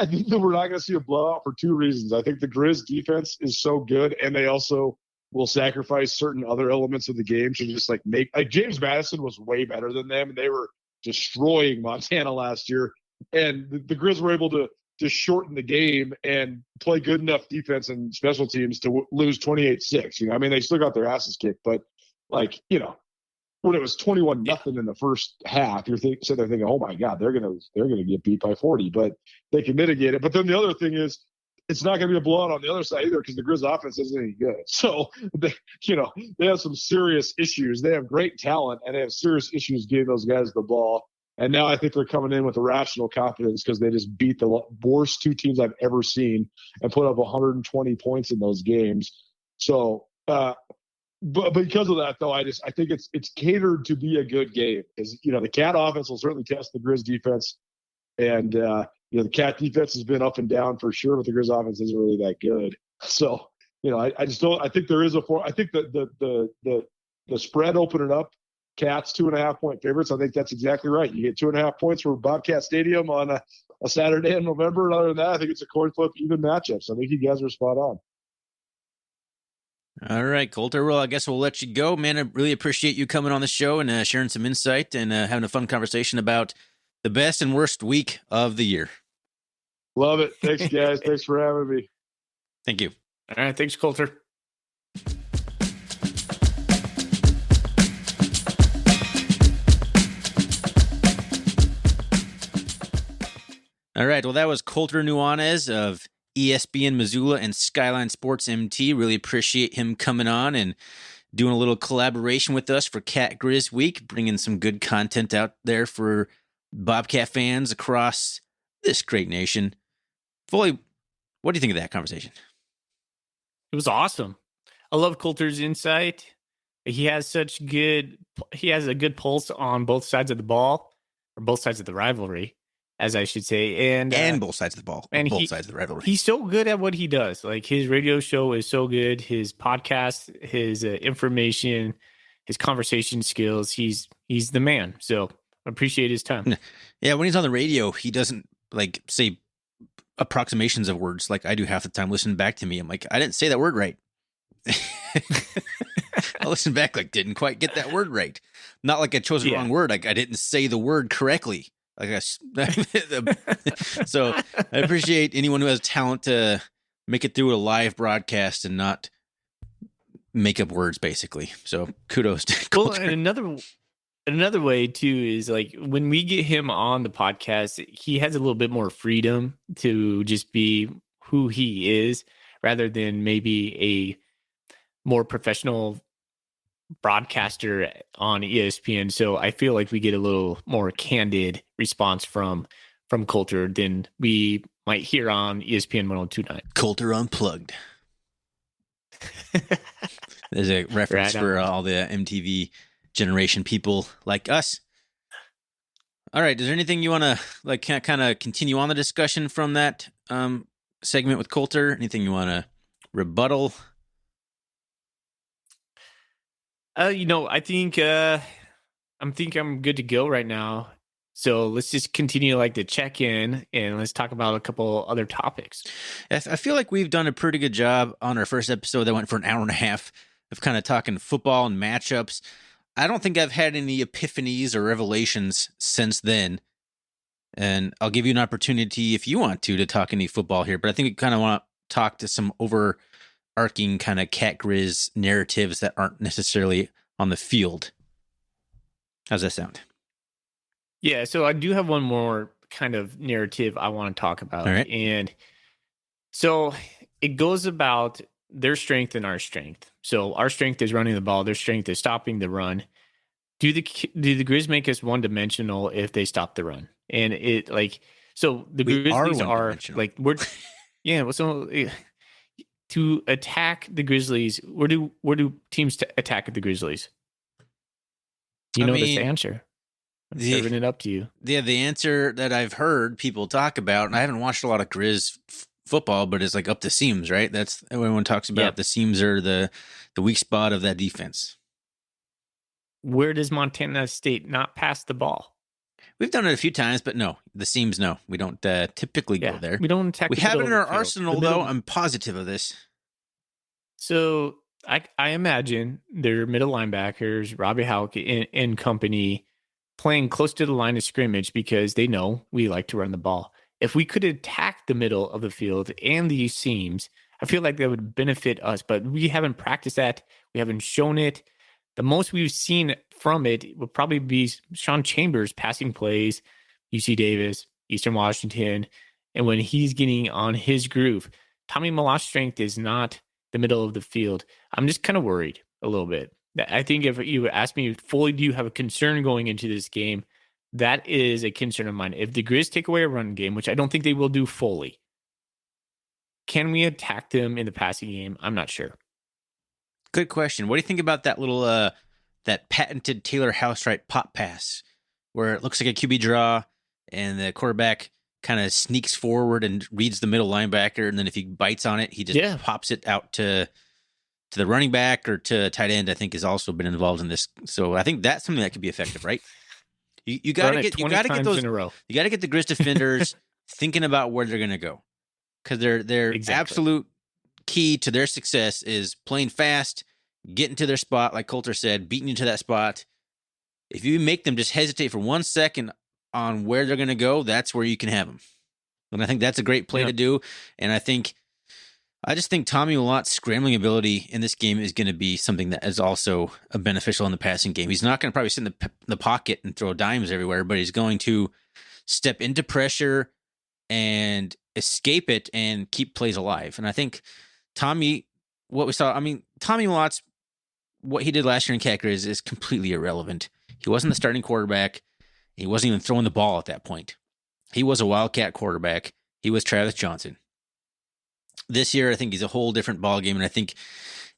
think that we're not gonna see a blowout for two reasons. I think the Griz defense is so good, and they also will sacrifice certain other elements of the game to just like James Madison was way better than them, and they were destroying Montana last year, and the Griz were able to just shorten the game and play good enough defense and special teams to lose 28-6. I mean, they still got their asses kicked, but when it was 21-0 in the first half, you're sitting there thinking, oh my God, they're gonna get beat by 40, but they can mitigate it. But then the other thing is, it's not gonna be a blowout on the other side either, because the Griz offense isn't any good. So they have some serious issues. They have great talent, and they have serious issues getting those guys the ball. And now I think they're coming in with irrational confidence because they just beat the worst two teams I've ever seen and put up 120 points in those games. So, but because of that, though, I think it's catered to be a good game, because the Cat offense will certainly test the Griz defense, and the Cat defense has been up and down for sure, but the Griz offense isn't really that good. So I just don't. I think there is I think the spread opening up. Cats 2.5 point favorites. I think that's exactly right. You get 2.5 points for Bobcat Stadium on a Saturday in November. And other than that, I think it's a coin flip, even matchups. I think you guys are spot on. All right, Colter. Well, I guess we'll let you go, man. I really appreciate you coming on the show and sharing some insight and having a fun conversation about the best and worst week of the year. Love it. Thanks, guys. Thanks for having me. Thank you. All right. Thanks, Colter. All right. Well, that was Colter Nuanez of ESPN Missoula and Skyline Sports MT. Really appreciate him coming on and doing a little collaboration with us for Cat Griz Week, bringing some good content out there for Bobcat fans across this great nation. Foley, what do you think of that conversation? It was awesome. I love Colter's insight. He has a good pulse on both sides of the ball, or both sides of the rivalry. as I should say, and both sides of the ball, and both sides of the rivalry. He's so good at what he does. Like his radio show is so good. His podcast, his information, his conversation skills. He's the man. So appreciate his time. Yeah, when he's on the radio, he doesn't like say approximations of words like I do half the time. Listen back to me. I'm like, I didn't say that word right. I listen back like didn't quite get that word right. Not like I chose the wrong word. Like I didn't say the word correctly. Like so I appreciate anyone who has talent to make it through a live broadcast and not make up words, basically. So kudos to Colter. Well, and another way too is like when we get him on the podcast, he has a little bit more freedom to just be who he is rather than maybe a more professional broadcaster on ESPN. So I feel like we get a little more candid response from Colter than we might hear on ESPN 102.9. Colter Unplugged. There's a reference for all the MTV generation people like us. All right. Is there anything you want to like kind of continue on the discussion from that segment with Colter? Anything you want to rebuttal? I think I'm good to go right now. So let's just continue like the check in and let's talk about a couple other topics. I feel like we've done a pretty good job on our first episode that went for an hour and a half of kind of talking football and matchups. I don't think I've had any epiphanies or revelations since then. And I'll give you an opportunity if you want to talk any football here, but I think we kind of want to talk to some overarching kind of cat Griz narratives that aren't necessarily on the field. How's that sound? Yeah, so I do have one more kind of narrative I want to talk about. All right. And so it goes about their strength and our strength. So our strength is running the ball. Their strength is stopping the run. Do the Griz make us one-dimensional if they stop the run? And it like so the Grizzlies are like we're yeah. So to attack the Grizzlies, where do teams attack the Grizzlies? You know this answer. I'm serving it up to you. Yeah, the answer that I've heard people talk about, and I haven't watched a lot of Griz football, but it's like up the seams, right? That's everyone talks about. The seams are the weak spot of that defense. Where does Montana State not pass the ball? We've done it a few times, but no, the seams, no. We don't typically go there. We don't attack. We have it in our arsenal, though. I'm positive of this. So I imagine their middle linebackers, Robbie Houck and company, playing close to the line of scrimmage because they know we like to run the ball. If we could attack the middle of the field and these seams, I feel like that would benefit us, but we haven't practiced that. We haven't shown it. The most we've seen from it would probably be Sean Chambers passing plays, UC Davis, Eastern Washington, and when he's getting on his groove. Tommy Malot's strength is not the middle of the field. I'm just kind of worried a little bit. I think if you ask me fully, do you have a concern going into this game? That is a concern of mine. If the Griz take away a run game, which I don't think they will do fully, can we attack them in the passing game? I'm not sure. Good question. What do you think about that little that patented Taylor Housewright pop pass where it looks like a QB draw and the quarterback kind of sneaks forward and reads the middle linebacker, and then if he bites on it, he just pops it out to the running back or to tight end? I think has also been involved in this. So I think that's something that could be effective, right? You got to get those in a row. You got to get the Griz defenders thinking about where they're going to go, because their absolute key to their success is playing fast, getting to their spot, like Colter said, beating you to that spot. If you make them just hesitate for 1 second on where they're going to go, that's where you can have them. And I think that's a great play to do. And I just think Tommy Malot's scrambling ability in this game is going to be something that is also beneficial in the passing game. He's not going to probably sit in the pocket and throw dimes everywhere, but he's going to step into pressure and escape it and keep plays alive. And I think Tommy Malot's, what he did last year in Cat Griz is completely irrelevant. He wasn't the starting quarterback. He wasn't even throwing the ball at that point. He was a Wildcat quarterback. He was Travis Johnson. This year, I think he's a whole different ballgame, and I think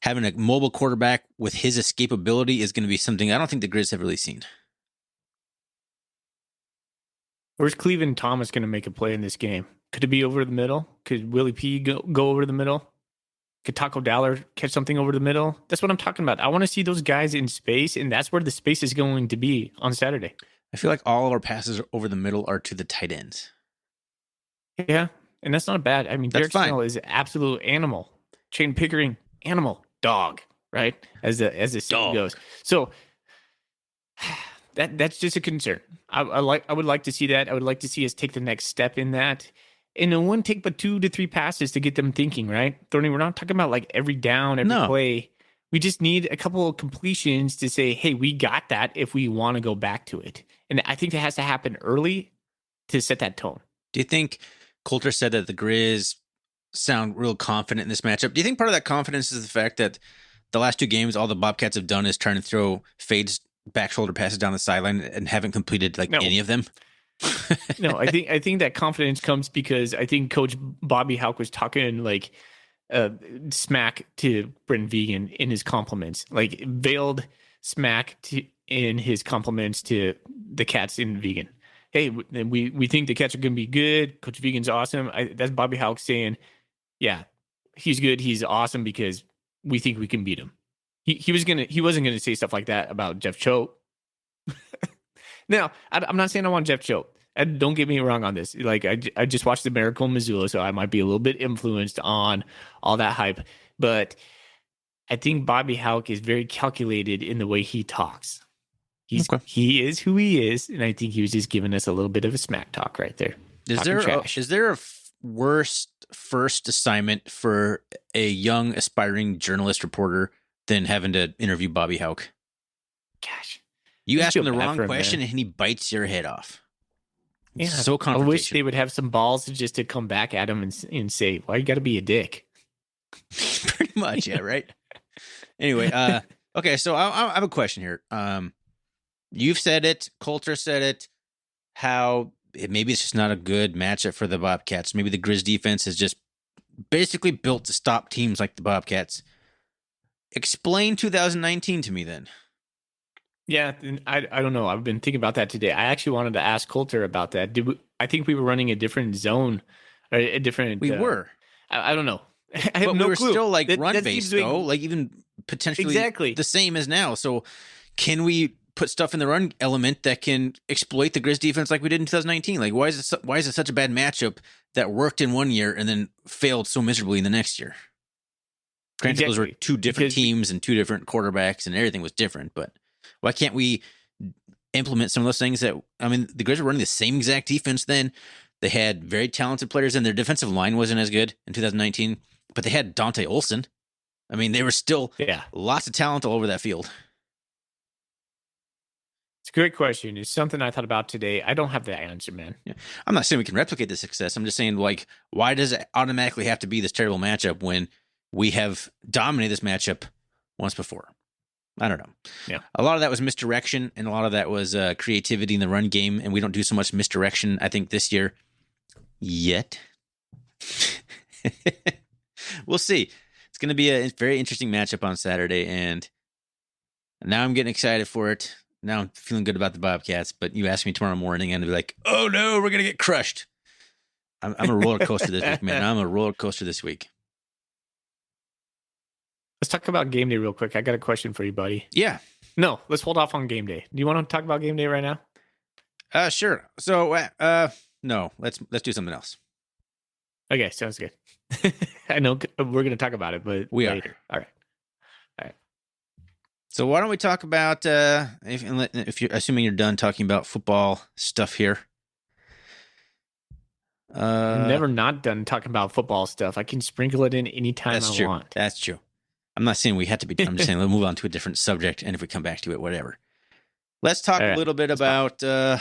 having a mobile quarterback with his escapability is going to be something I don't think the Griz have really seen. Where's Cleveland Thomas going to make a play in this game? Could it be over the middle? Could Willie P go over the middle? Could Taco Dowler catch something over the middle? That's what I'm talking about. I want to see those guys in space, and that's where the space is going to be on Saturday. I feel like all of our passes over the middle are to the tight ends. Yeah, and that's not bad. I mean, That's Derek fine. Snell is an absolute animal. Shane Pickering, animal, dog, right? As the saying goes. So that's just a concern. I would like to see that. I would like to see us take the next step in that. And it wouldn't take but 2 to 3 passes to get them thinking, right? Thorny, we're not talking about like every down, every play. We just need a couple of completions to say, hey, we got that if we want to go back to it. And I think that has to happen early to set that tone. Do you think Colter said that the Griz sound real confident in this matchup? Do you think part of that confidence is the fact that the last 2 games, all the Bobcats have done is trying to throw fades, back shoulder passes down the sideline and haven't completed any of them? No, I think that confidence comes because I think Coach Bobby Houck was talking like smack to Brendan Vegan in his compliments, like veiled smack in his compliments to the Cats in Vegan. Hey, we think the Cats are going to be good. Coach Vegan's awesome. That's Bobby Houck saying, yeah, he's good. He's awesome because we think we can beat him. He wasn't gonna say stuff like that about Jeff Choate. Now, I'm not saying I want Jeff Choate. Don't get me wrong on this. Like, I just watched the Miracle in Missoula, so I might be a little bit influenced on all that hype. But I think Bobby Houck is very calculated in the way he talks. He is who he is, and I think he was just giving us a little bit of a smack talk right there. Is there a worse first assignment for a young aspiring journalist reporter than having to interview Bobby Houck? Gosh. You ask him the wrong question and he bites your head off. Yeah, so confrontational. I wish they would have some balls just to come back at him and say, "Why you got to be a dick?" Pretty much, yeah, right. Anyway, okay, so I have a question here. You've said it, Colter said it. How maybe it's just not a good matchup for the Bobcats. Maybe the Griz defense is just basically built to stop teams like the Bobcats. Explain 2019 to me then. Yeah, I don't know. I've been thinking about that today. I actually wanted to ask Colter about that. I think we were running a different zone, or a different. We were. I don't know. I have but no we were clue. still like run based though, like even potentially the same as now. So can we put stuff in the run element that can exploit the Griz defense like we did in 2019? Like why is it such a bad matchup that worked in one year and then failed so miserably in the next year? Granted, those were 2 different teams and 2 different quarterbacks and everything was different, but why can't we implement some of those things the Griz were running the same exact defense then. They had very talented players and their defensive line wasn't as good in 2019, but they had Dante Olson. I mean, they were still lots of talent all over that field. It's a great question. It's something I thought about today. I don't have the answer, man. Yeah. I'm not saying we can replicate the success. I'm just saying, like, why does it automatically have to be this terrible matchup when we have dominated this matchup once before? I don't know. Yeah. A lot of that was misdirection, and a lot of that was creativity in the run game, and we don't do so much misdirection, I think, this year yet. We'll see. It's going to be a very interesting matchup on Saturday, and now I'm getting excited for it. Now I'm feeling good about the Bobcats, but you ask me tomorrow morning, and I'll be like, oh, no, we're going to get crushed. I'm a roller coaster this week, man. I'm a roller coaster this week. Let's talk about game day real quick. I got a question for you, buddy. Yeah. No, let's hold off on game day. Do you want to talk about game day right now? Sure. So, no, let's do something else. Okay, sounds good. I know we're going to talk about it, but we later. Are. All right. So why don't we talk about, if you're assuming you're done talking about football stuff here. I'm never not done talking about football stuff. I can sprinkle it in anytime I want. That's true. I'm not saying we have to be done. I'm just saying let's move on to a different subject, and if we come back to it, whatever. Let's talk a little bit about the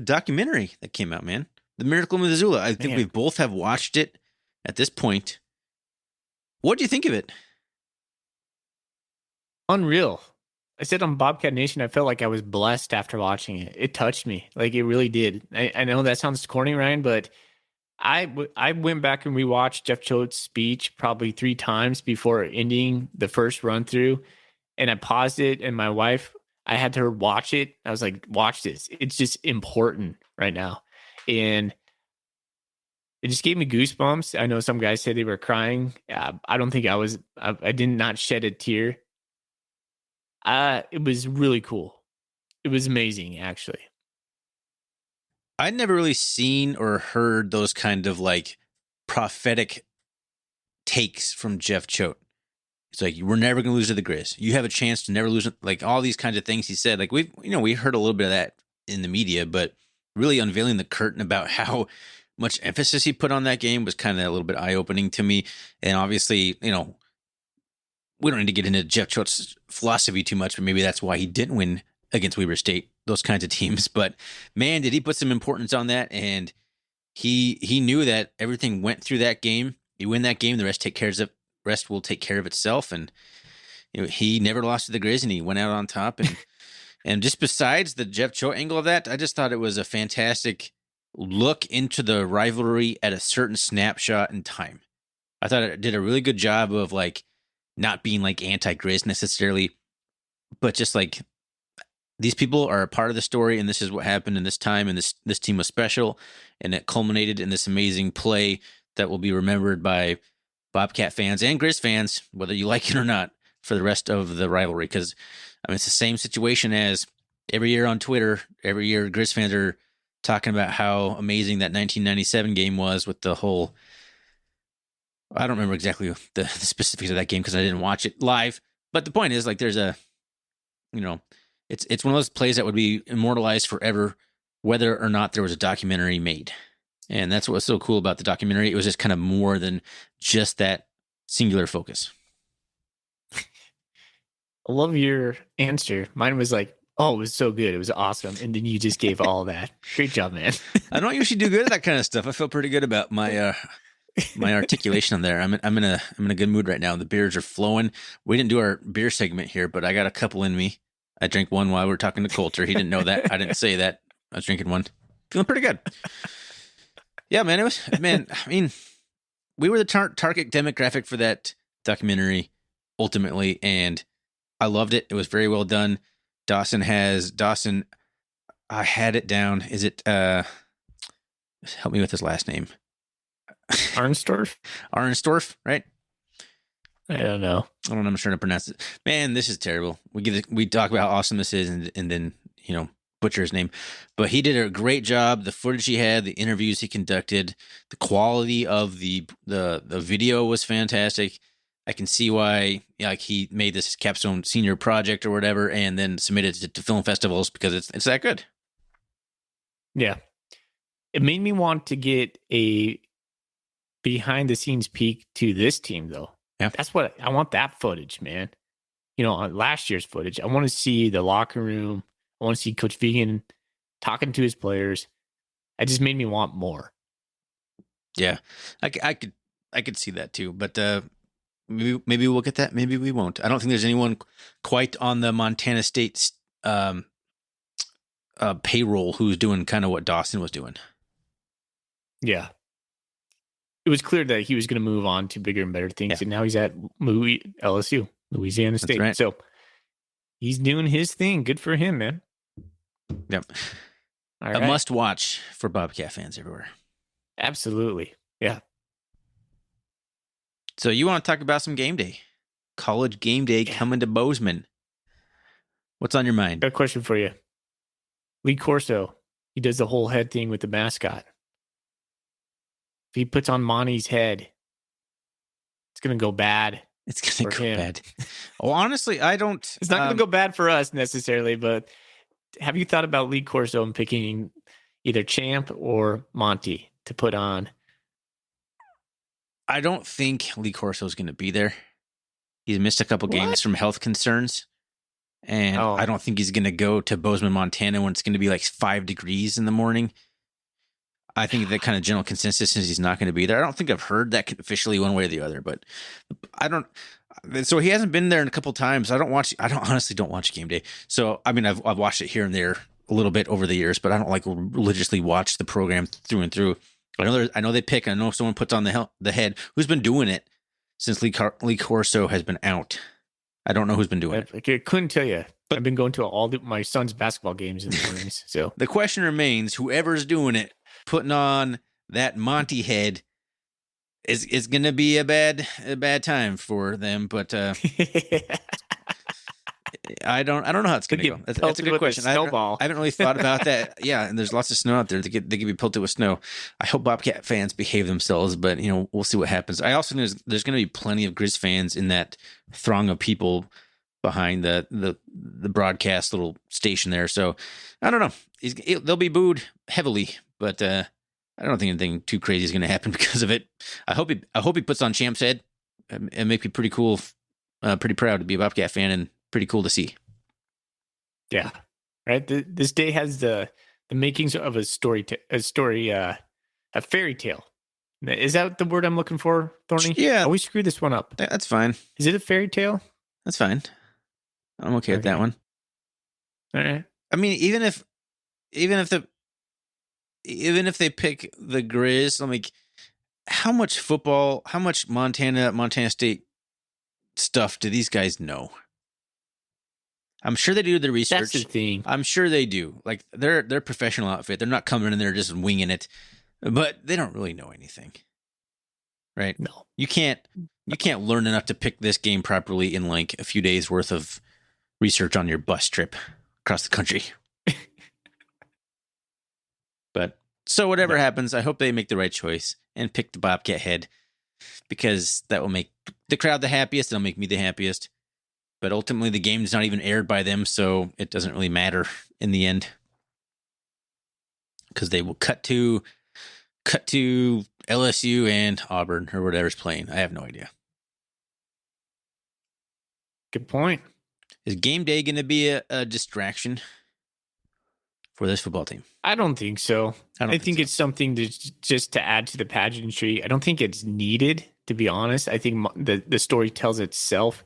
documentary that came out, man. The Miracle in Missoula. I think we both have watched it at this point. What do you think of it? Unreal. I said on Bobcat Nation, I felt like I was blessed after watching it. It touched me. Like it really did. I know that sounds corny, Ryan, but I went back and rewatched Jeff Choate's speech probably 3 times before ending the first run through. And I paused it, and my wife, I had her watch it. I was like, watch this. It's just important right now. and it just gave me goosebumps. I know some guys say they were crying. I don't think I was. I did not shed a tear. It was really cool. It was amazing, actually. I'd never really seen or heard those kind of like prophetic takes from Jeff Choate. It's like, we're never going to lose to the Griz. You have a chance to never lose. Like all these kinds of things he said. Like we heard a little bit of that in the media, but really unveiling the curtain about how much emphasis he put on that game was kind of a little bit eye-opening to me. And obviously, we don't need to get into Jeff Choate's philosophy too much, but maybe that's why he didn't win against Weber State, those kinds of teams. But man, did he put some importance on that. And he knew that everything went through that game. You win that game, the rest will take care of itself. And he never lost to the Griz, and he went out on top. And and just besides the Jeff Choate angle of that, I just thought it was a fantastic look into the rivalry at a certain snapshot in time. I thought it did a really good job of like not being like anti-Griz necessarily, but just like these people are a part of the story, and this is what happened in this time, and this team was special, and it culminated in this amazing play that will be remembered by Bobcat fans and Griz fans, whether you like it or not, for the rest of the rivalry. Because it's the same situation as every year on Twitter. Every year, Griz fans are talking about how amazing that 1997 game was with the whole. I don't remember exactly the specifics of that game because I didn't watch it live. But the point is, like, there's a, it's one of those plays that would be immortalized forever, whether or not there was a documentary made. And that's what was so cool about the documentary. It was just kind of more than just that singular focus. I love your answer. Mine was like, oh, it was so good. It was awesome. And then you just gave all that. Great job, man. I don't usually do good at that kind of stuff. I feel pretty good about my my articulation on there. I'm in a good mood right now. The beers are flowing. We didn't do our beer segment here, but I got a couple in me. I drank one while we were talking to Colter. He didn't know that. I didn't say that. I was drinking one. Feeling pretty good. Yeah, man. We were the target demographic for that documentary ultimately, and I loved it. It was very well done. Dawson, I had it down. Is it, help me with his last name. Arnstorff, right? I don't know. I'm sure to pronounce it. Man, this is terrible. We talk about how awesome this is and then, butcher his name. But he did a great job. The footage he had, the interviews he conducted, the quality of the video was fantastic. I can see why he made this capstone senior project or whatever and then submitted it to film festivals because it's that good. Yeah. It made me want to get a behind the scenes peek to this team though. Yeah. That's what I want, that footage, man. On last year's footage, I want to see the locker room. I want to see Coach Vegan talking to his players. It just made me want more. Yeah. I could see that too, but maybe we'll get that. Maybe we won't. I don't think there's anyone quite on the Montana State's payroll who's doing kind of what Dawson was doing. Yeah. It was clear that he was going to move on to bigger and better things, Yeah. and now he's at LSU, Louisiana State. Right. So he's doing his thing. Good for him, man. Yep. All A right. must watch for Bobcat fans everywhere. Absolutely. Yeah. So you want to talk about some game day? College game day coming to Bozeman. What's on your mind? Got a question for you. Lee Corso, he does the whole head thing with the mascot. If he puts on Monty's head, it's going to go bad. It's going to for go him. bad. Oh, honestly, I don't. It's not going to go bad for us necessarily, but have you thought about Lee Corso and picking either Champ or Monty to put on? I don't think Lee Corso is going to be there. He's missed a couple games from health concerns. And I don't think he's going to go to Bozeman, Montana when it's going to be like 5 degrees in the morning. I think that kind of general consensus is he's not going to be there. I don't think I've heard that officially one way or the other, but I don't. So he hasn't been there in a couple times. I honestly don't watch game day. So, I've watched it here and there a little bit over the years, but I don't like religiously watch the program through and through. I know they pick. I know someone puts on the head who's been doing it since Lee Corso has been out. I don't know who's been doing it. I couldn't tell you. But I've been going to all my son's basketball games in the mornings. So the question remains: whoever's doing it, putting on that Monty head is going to be a bad time for them. But I don't know how it's going to go. That's a good question. I haven't really thought about that. Yeah, and there's lots of snow out there. They could be pelted with snow. I hope Bobcat fans behave themselves, but we'll see what happens. I also know there's going to be plenty of Griz fans in that throng of people behind the broadcast little station there. So I don't know. They'll be booed heavily, but I don't think anything too crazy is going to happen because of it. I hope he puts on Champ's head and make me pretty cool, pretty proud to be a Bobcat fan and pretty cool to see. Yeah, right. This day has the makings of a fairy tale. Is that the word I'm looking for, Thorny? Yeah. Oh, we screwed this one up. That's fine. Is it a fairy tale? That's fine. I'm okay with that one. All right. I mean, even if they pick the Griz, like how much football, how much Montana State stuff do these guys know? I'm sure they do the research. That's the thing. I'm sure they do. Like they're a professional outfit. They're not coming in there just winging it, but they don't really know anything, right? No, you can't learn enough to pick this game properly in like a few days worth of research on your bus trip across the country. But so whatever happens, I hope they make the right choice and pick the Bobcat head because that will make the crowd the happiest. It'll make me the happiest. But ultimately, the game's not even aired by them, so it doesn't really matter in the end because they will cut to LSU and Auburn or whatever's playing. I have no idea. Good point. Is game day going to be a distraction for this football team? I don't think so. I think it's something just to add to the pageantry. I don't think it's needed, to be honest. I think the story tells itself.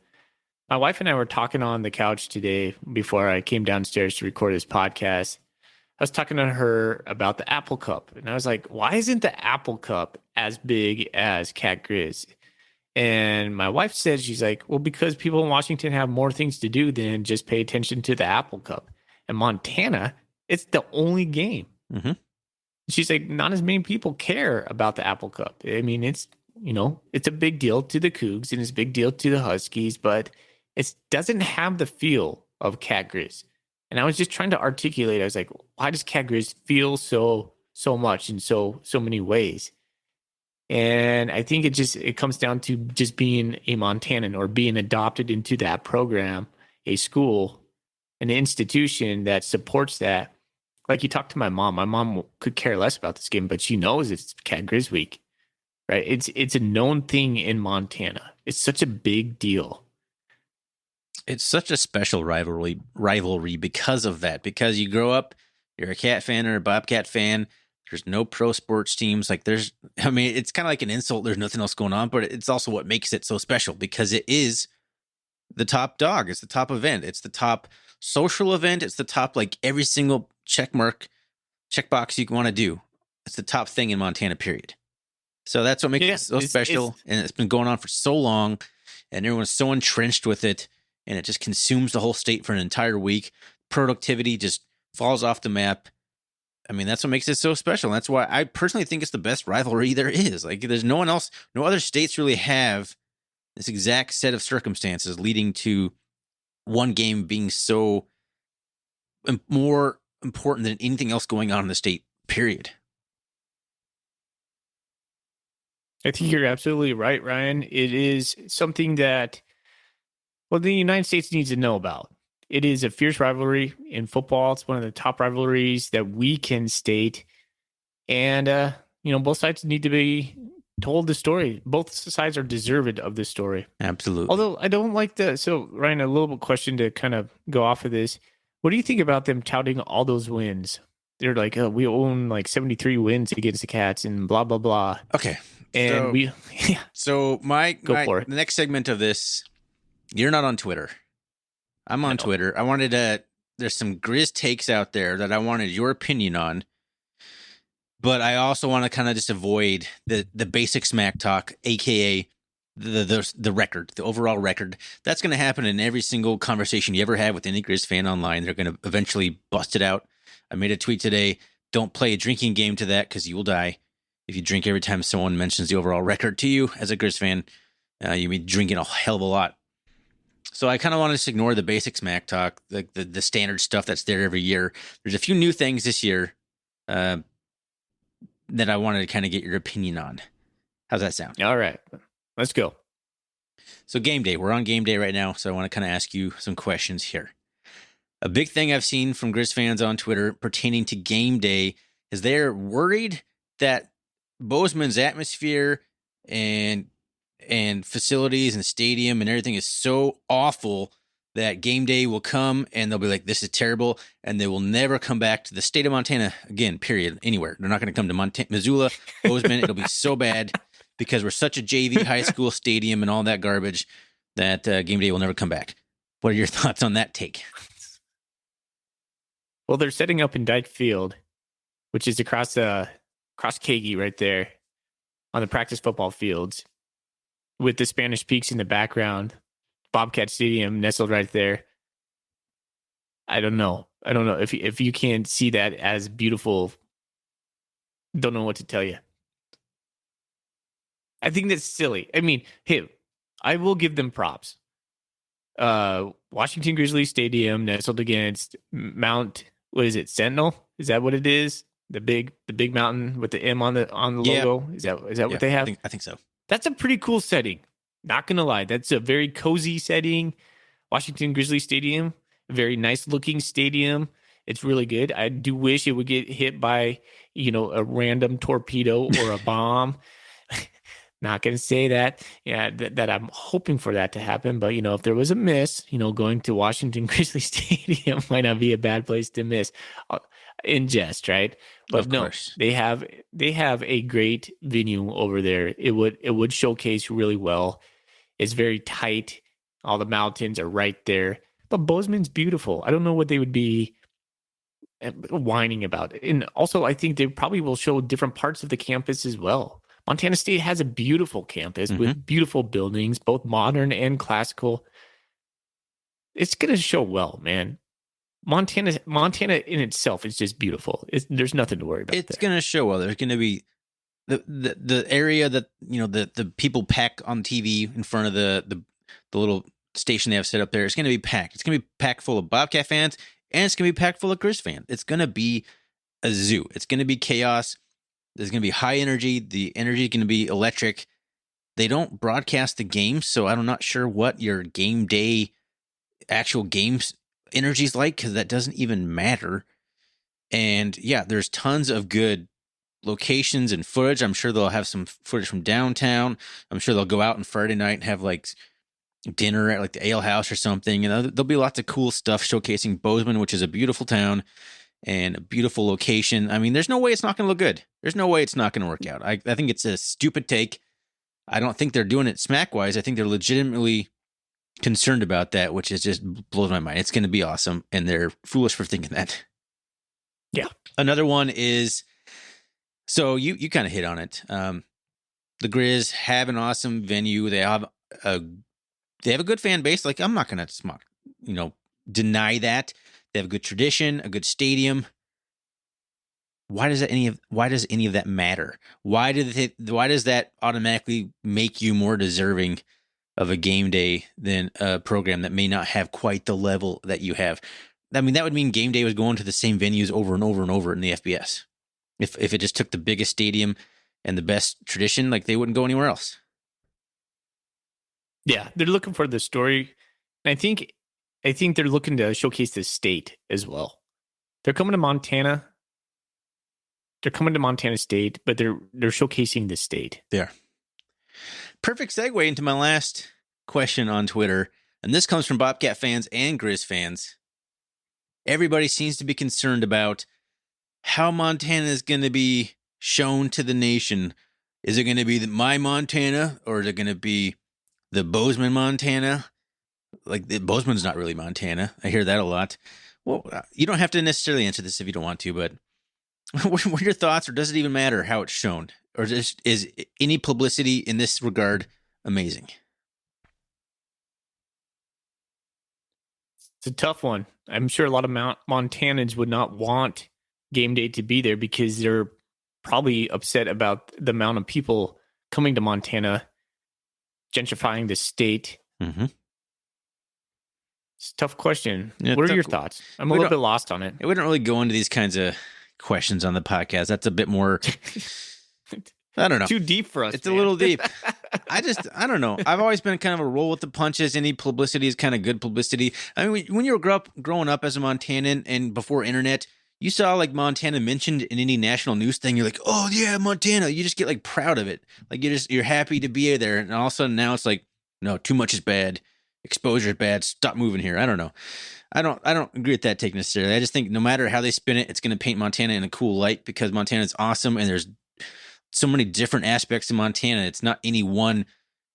My wife and I were talking on the couch today before I came downstairs to record this podcast. I was talking to her about the Apple Cup, and I was like, why isn't the Apple Cup as big as Cat Griz? And my wife said, she's like, well, because people in Washington have more things to do than just pay attention to the Apple Cup. And Montana, it's the only game. Mm-hmm. She's like, not as many people care about the Apple Cup. I mean, it's a big deal to the Cougs and it's a big deal to the Huskies, but it doesn't have the feel of Cat Griz. And I was just trying to articulate. I was like, why does Cat Griz feel so much in so many ways? And I think it comes down to just being a Montanan or being adopted into that program, a school, an institution that supports that. Like you talk to my mom could care less about this game, but she knows it's Cat Griz week, right? It's a known thing in Montana. It's such a big deal. It's such a special rivalry because of that. Because you grow up, you're a Cat fan or a Bobcat fan. There's no pro sports teams. Like it's kind of like an insult. There's nothing else going on, but it's also what makes it so special because it is the top dog. It's the top event. It's the top social event. It's the top, like every single checkbox you want to do. It's the top thing in Montana, period. So that's what makes it so special. And it's been going on for so long and everyone's so entrenched with it. And it just consumes the whole state for an entire week. Productivity just falls off the map. I mean, that's what makes it so special. And that's why I personally think it's the best rivalry there is. Like, there's no one else, no other states really have this exact set of circumstances leading to one game being so more important than anything else going on in the state, period. I think you're absolutely right, Ryan. It is something that, well, the United States needs to know about. It is a fierce rivalry in football. It's one of the top rivalries that we can state. And, both sides need to be told the story. Both sides are deserved of the story. Absolutely. Although I don't like so Ryan, a little question to kind of go off of this. What do you think about them touting all those wins? They're like, oh, we own like 73 wins against the Cats and blah, blah, blah. Okay. And So for it. The next segment of this, you're not on Twitter. I'm on Twitter. There's some Griz takes out there that I wanted your opinion on, but I also want to kind of just avoid the basic smack talk, aka the record, the overall record. That's going to happen in every single conversation you ever have with any Griz fan online. They're going to eventually bust it out. I made a tweet today. don't play a drinking game to that because you will die. If you drink every time someone mentions the overall record to you as a Griz fan, you'll be drinking a hell of a lot. So I kind of want to just ignore the basic smack talk, like the standard stuff that's there every year. There's a few new things this year that I wanted to kind of get your opinion on. How's that sound? All right, let's go. So game day, we're on game day right now. So I want to kind of ask you some questions here. A big thing I've seen from Griz fans on Twitter pertaining to game day is they're worried that Bozeman's atmosphere and facilities and stadium and everything is so awful that game day will come and they'll be like, this is terrible, and they will never come back to the state of Montana again, period, anywhere. They're not going to come to Missoula, Bozeman. It'll be so bad because we're such a JV high school stadium and all that garbage that game day will never come back. What are your thoughts on that take? Well, they're setting up in Dyke Field, which is across Kagi right there on the practice football fields with the Spanish Peaks in the background, Bobcat Stadium nestled right there. I don't know if you can't see that as beautiful. Don't know what to tell you. I think that's silly. I mean, hey, I will give them props. Washington Grizzly Stadium nestled against Mount, what is it, Sentinel? Is that what it is? The big mountain with the M on the logo? Is that what they have? I think so. That's a pretty cool setting. Not gonna lie, that's a very cozy setting. Washington Grizzly Stadium, a very nice looking stadium. It's really good. I do wish it would get hit by, a random torpedo or a bomb. Not gonna say that. Yeah, that I'm hoping for that to happen. But if there was a miss, going to Washington Grizzly Stadium might not be a bad place to miss. In jest, right? But no, they have a great venue over there. It would showcase really well. It's very tight. All the mountains are right there. But Bozeman's beautiful. I don't know what they would be whining about. And also, I think they probably will show different parts of the campus as well. Montana State has a beautiful campus with beautiful buildings, both modern and classical. It's going to show well, man. Montana in itself is just beautiful. There's nothing to worry about. It's going to show well. There's going to be the area that the people pack on TV in front of the little station they have set up there. It's going to be packed. It's going to be packed full of Bobcat fans, and it's going to be packed full of Griz fans. It's going to be a zoo. It's going to be chaos. There's going to be high energy. The energy is going to be electric. They don't broadcast the games, so I'm not sure what your game day actual games energy is like, because that doesn't even matter. And yeah, there's tons of good locations and footage. I'm sure they'll have some footage from downtown. I'm sure they'll go out on Friday night and have like dinner at like the ale house or something. And there'll be lots of cool stuff showcasing Bozeman, which is a beautiful town and a beautiful location. I mean, there's no way it's not going to look good. There's no way it's not going to work out. I think it's a stupid take. I don't think they're doing it smack wise. I think they're legitimately concerned about that, which is just blows my mind. It's going to be awesome, and they're foolish for thinking that. Yeah. Another one is, so you kind of hit on it. The Griz have an awesome venue. They have a good fan base. Like, I'm not going to deny that. They have a good tradition, a good stadium. Why does any of that matter? Why does that automatically make you more deserving of a game day than a program that may not have quite the level that you have? I mean, that would mean game day was going to the same venues over and over and over in the FBS. If it just took the biggest stadium and the best tradition, like, they wouldn't go anywhere else. Yeah, they're looking for the story. And I think they're looking to showcase the state as well. They're coming to Montana. They're coming to Montana State, but they're showcasing the state. There. Perfect segue into my last question on Twitter, and this comes from Bobcat fans and Griz fans. Everybody seems to be concerned about how Montana is going to be shown to the nation. Is it going to be my Montana, or is it going to be the Bozeman, Montana? Like, Bozeman's not really Montana. I hear that a lot. Well, you don't have to necessarily answer this if you don't want to, but what are your thoughts, or does it even matter how it's shown? Or just is any publicity in this regard amazing? It's a tough one. I'm sure a lot of Montanans would not want game day to be there because they're probably upset about the amount of people coming to Montana, gentrifying the state. Mm-hmm. It's a tough question. Yeah, what are your thoughts? I'm a little bit lost on it. We don't really go into these kinds of questions on the podcast. That's a bit more, I don't know. Too deep for us. It's a little deep. I don't know. I've always been kind of a roll with the punches. Any publicity is kind of good publicity. I mean, when you were growing up as a Montanan and before internet, you saw like Montana mentioned in any national news thing. You're like, oh yeah, Montana. You just get like proud of it. Like you're happy to be there. And all of a sudden now it's like, no, too much is bad. Exposure is bad. Stop moving here. I don't know. I don't agree with that take necessarily. I just think no matter how they spin it, it's going to paint Montana in a cool light because Montana is awesome and there's so many different aspects of Montana. It's not any one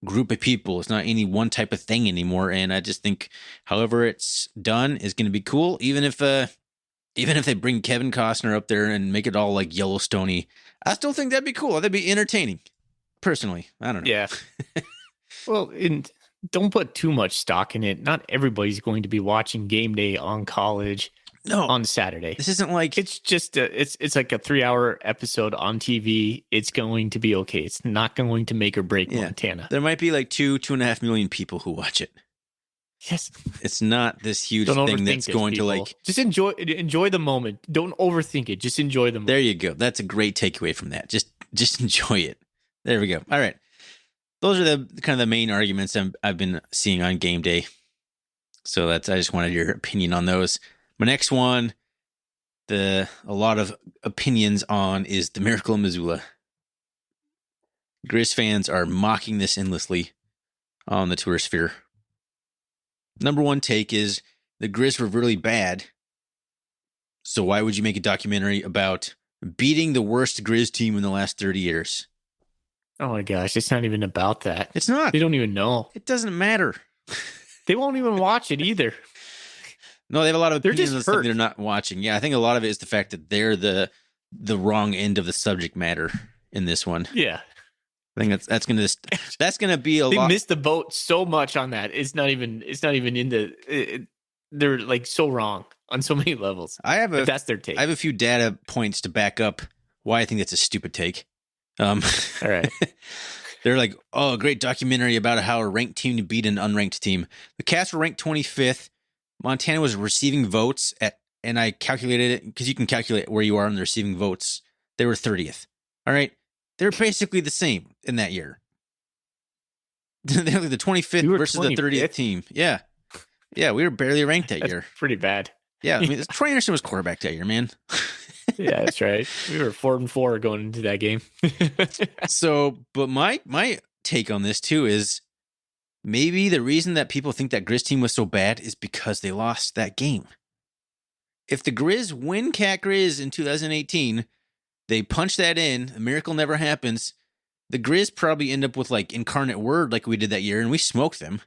group of people. It's not any one type of thing anymore. And I just think however it's done is going to be cool. Even if they bring Kevin Costner up there and make it all like Yellowstone-y, I still think that'd be cool. That'd be entertaining. Personally, I don't know. Yeah. Well, don't put too much stock in it. Not everybody's going to be watching game day on college on Saturday. This isn't like it's just it's like a 3-hour episode on TV. It's going to be okay. It's not going to make or break Montana. There might be like 2.5 million people who watch it. Yes. It's not this huge thing that's going to like just enjoy the moment. Don't overthink it. Just enjoy the moment. There you go. That's a great takeaway from that. Just enjoy it. There we go. All right. Those are the kind of the main arguments I've been seeing on game day. So I just wanted your opinion on those. My next one, a lot of opinions on is the Miracle in Missoula. Griz fans are mocking this endlessly on the Twitter sphere. Number one take is the Griz were really bad. So why would you make a documentary about beating the worst Griz team in the last 30 years? Oh my gosh, it's not even about that. It's not. They don't even know. It doesn't matter. They won't even watch it either. No, they have a lot of opinions on just stuff hurt. they're not watching. Yeah, I think a lot of it is the fact that they're the wrong end of the subject matter in this one. Yeah. I think that's gonna be a lot. They missed the boat so much on that. It's not even in the. They're like so wrong on so many levels. That's their take. I have a few data points to back up why I think that's a stupid take. All right. They're like, oh, a great documentary about how a ranked team to beat an unranked team. The Cats were ranked 25th. Montana was receiving votes and I calculated it because you can calculate where you are in the receiving votes. They were 30th. All right. They're basically the same in that year. They're like the 25th versus 25th? The 30th team. Yeah. Yeah. We were barely ranked that year. Pretty bad. Yeah. I mean, Troy Anderson was quarterback that year, man. Yeah, that's right. We were 4-4 going into that game. So, but my take on this too is maybe the reason that people think that Griz team was so bad is because they lost that game. If the Griz win Cat Griz in 2018, they punch that in, a miracle never happens. The Griz probably end up with like Incarnate Word like we did that year, and we smoked them.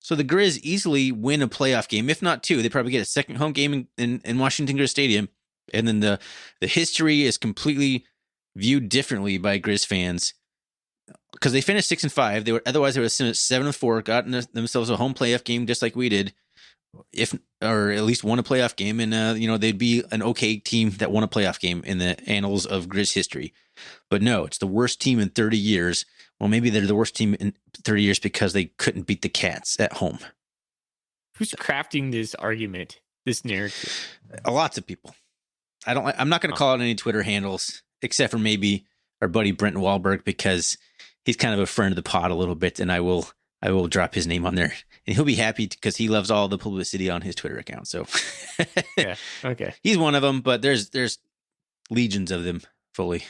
So the Griz easily win a playoff game, if not two. They probably get a second home game in Washington Griz Stadium. And then the history is completely viewed differently by Griz fans because they finished 6-5. They would have 7-4, gotten themselves a home playoff game just like we did, or at least won a playoff game, and they'd be an okay team that won a playoff game in the annals of Griz history. But no, it's the worst team in 30 years. Well, maybe they're the worst team in 30 years because they couldn't beat the Cats at home. Who's crafting this argument, this narrative? Lots of people. I'm not going to call out any Twitter handles except for maybe our buddy Brent Wahlberg because he's kind of a friend of the pod a little bit, and I will drop his name on there, and he'll be happy because he loves all the publicity on his Twitter account. So yeah, okay, he's one of them, but there's legions of them fully.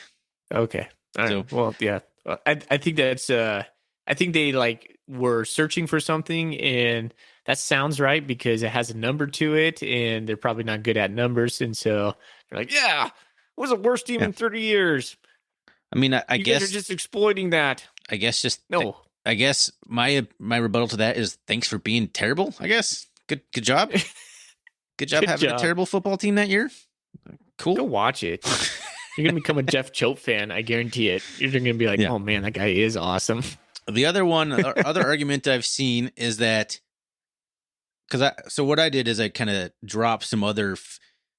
Okay, all right. Well, yeah, I think that's I think they like were searching for something, and that sounds right because it has a number to it, and they're probably not good at numbers, and so they're like, yeah, it was the worst team in 30 years. I mean, I guess they're just exploiting that. I guess no. I guess my rebuttal to that is thanks for being terrible. I guess good job, good job having a terrible football team that year. Cool. Go watch it. You're gonna become a Jeff Choate fan. I guarantee it. You're gonna be like, oh man, that guy is awesome. The other argument I've seen is that so what I did is I kind of dropped some other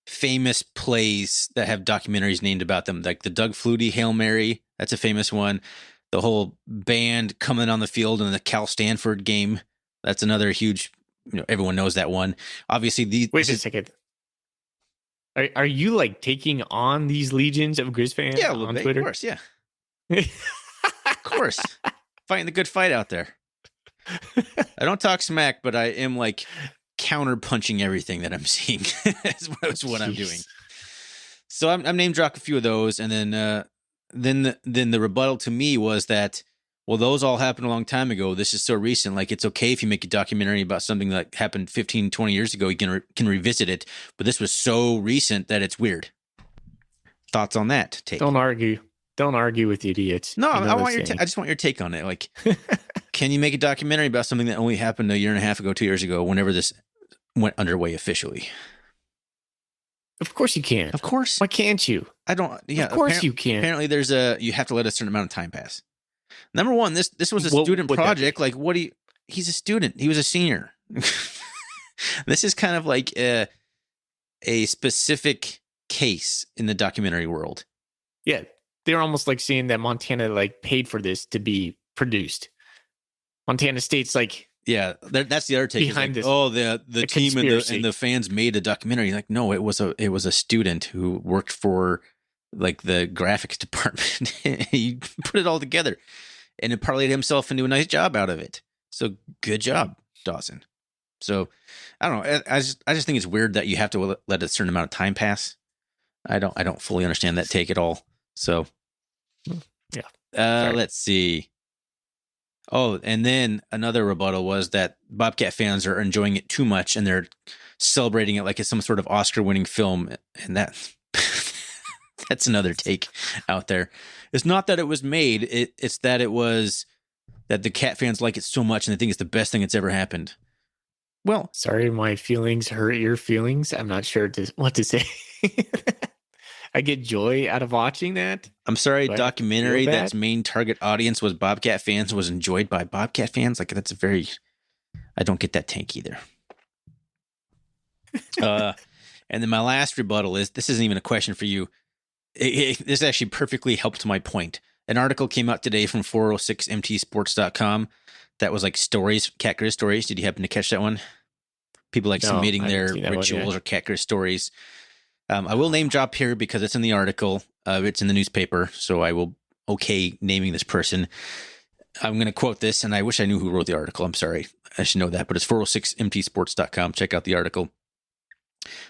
famous plays that have documentaries named about them, like the Doug Flutie Hail Mary. That's a famous one. The whole band coming on the field in the Cal Stanford game. That's another huge. Everyone knows that one. Obviously, Wait a second. Are you like taking on these legions of Griz fans on Twitter? Of course, yeah. Of course. Fighting the good fight out there. I don't talk smack, but I am like counter punching everything that I'm seeing. That's what I'm doing. So I'm name dropping a few of those, and then the rebuttal to me was that, well, those all happened a long time ago. This is so recent. Like, it's okay if you make a documentary about something that happened 15, 20 years ago. You can revisit it, but this was so recent that it's weird. Thoughts on that take? Don't argue with idiots. No, I just want your take on it. Like, can you make a documentary about something that only happened a year and a half ago, 2 years ago, whenever this went underway officially? Of course you can. Of course. Why can't you? I don't. Yeah. Of course you can. Apparently, you have to let a certain amount of time pass. Number one, this was a student project. Like, he's a student. He was a senior. This is kind of like a specific case in the documentary world. Yeah. They're almost like saying that Montana like paid for this to be produced. Montana State's like, yeah, that's the other take. Behind this, the team and the fans made a documentary. Like, no, it was a student who worked for like the graphics department. He put it all together, and it parlayed himself into a nice job out of it. So good job, Dawson. So I don't know. I just think it's weird that you have to let a certain amount of time pass. I don't fully understand that take at all. So yeah. Let's see. Oh, and then another rebuttal was that Bobcat fans are enjoying it too much and they're celebrating it like it's some sort of Oscar-winning film. And that's another take out there. It's not that it was made. It's that that the Cat fans like it so much and they think it's the best thing that's ever happened. Well, sorry, my feelings hurt your feelings. I'm not sure what to say. I get joy out of watching that. I'm sorry, documentary that's main target audience was Bobcat fans was enjoyed by Bobcat fans. Like, that's I don't get that take either. And then my last rebuttal is, this isn't even a question for you. This actually perfectly helped my point. An article came out today from 406mtsports.com that was like stories, Cat Griz stories. Did you happen to catch that one? People like submitting their rituals or Cat Griz stories. I will name drop here because it's in the article. It's in the newspaper, so I will naming this person. I'm going to quote this, and I wish I knew who wrote the article. I'm sorry. I should know that, but it's 406mtsports.com. Check out the article.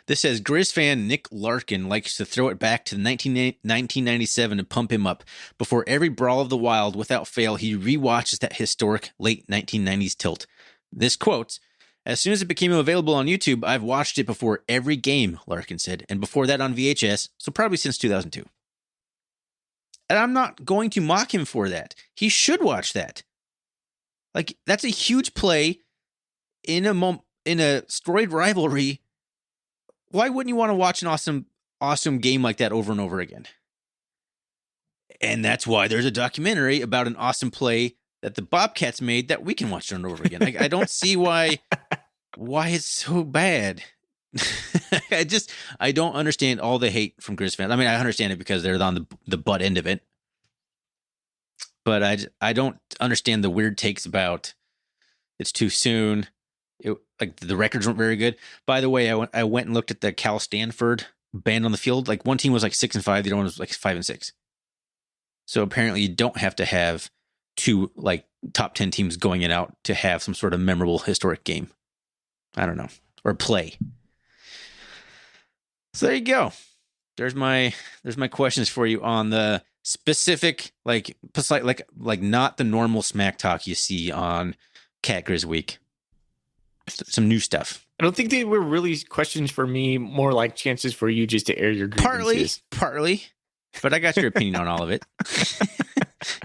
This says, Griz fan Nick Larkin likes to throw it back to 1997 and pump him up. Before every Brawl of the Wild, without fail, he rewatches that historic late 1990s tilt. This quote, as soon as it became available on YouTube, I've watched it before every game, Larkin said, and before that on VHS, so probably since 2002. And I'm not going to mock him for that. He should watch that. Like, that's a huge play in a storied rivalry. Why wouldn't you want to watch an awesome game like that over and over again? And that's why there's a documentary about an awesome play that the Bobcats made that we can watch over and over again. I don't see why it's so bad. I don't understand all the hate from Griz fans. I mean, I understand it because they're on the butt end of it. But I don't understand the weird takes about it's too soon. Like the records weren't very good. By the way, I went and looked at the Cal Stanford band on the field. Like, one team was like 6-5, the other one was like 5-6. So apparently you don't have to have two like top 10 teams going it out to have some sort of memorable historic game. I don't know, or play. So there you go. There's my questions for you on the specific like not the normal smack talk you see on Cat Griz Week. Some new stuff. I don't think they were really questions for me, more like chances for you just to air your grievances. Partly, but I got your opinion on all of it.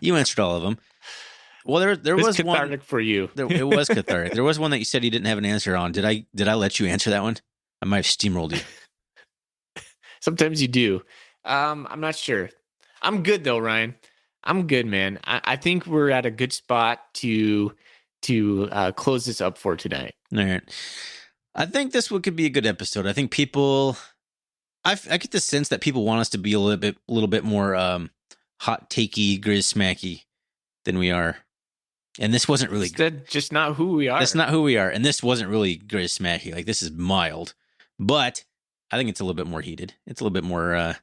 You answered all of them. Well, there was cathartic one for you. It was cathartic. There was one that you said you didn't have an answer on. Did I let you answer that one? I might have steamrolled you. Sometimes you do. I'm not sure. I'm good though, Ryan. I'm good, man. I think we're at a good spot to close this up for tonight. All right. I think this could be a good episode. I think people I get the sense that people want us to be a little bit more hot takey, Griz smacky than we are. And this wasn't really just not who we are. That's not who we are. And this wasn't really Griz smacky. Like, this is mild, but I think it's a little bit more heated. It's a little bit more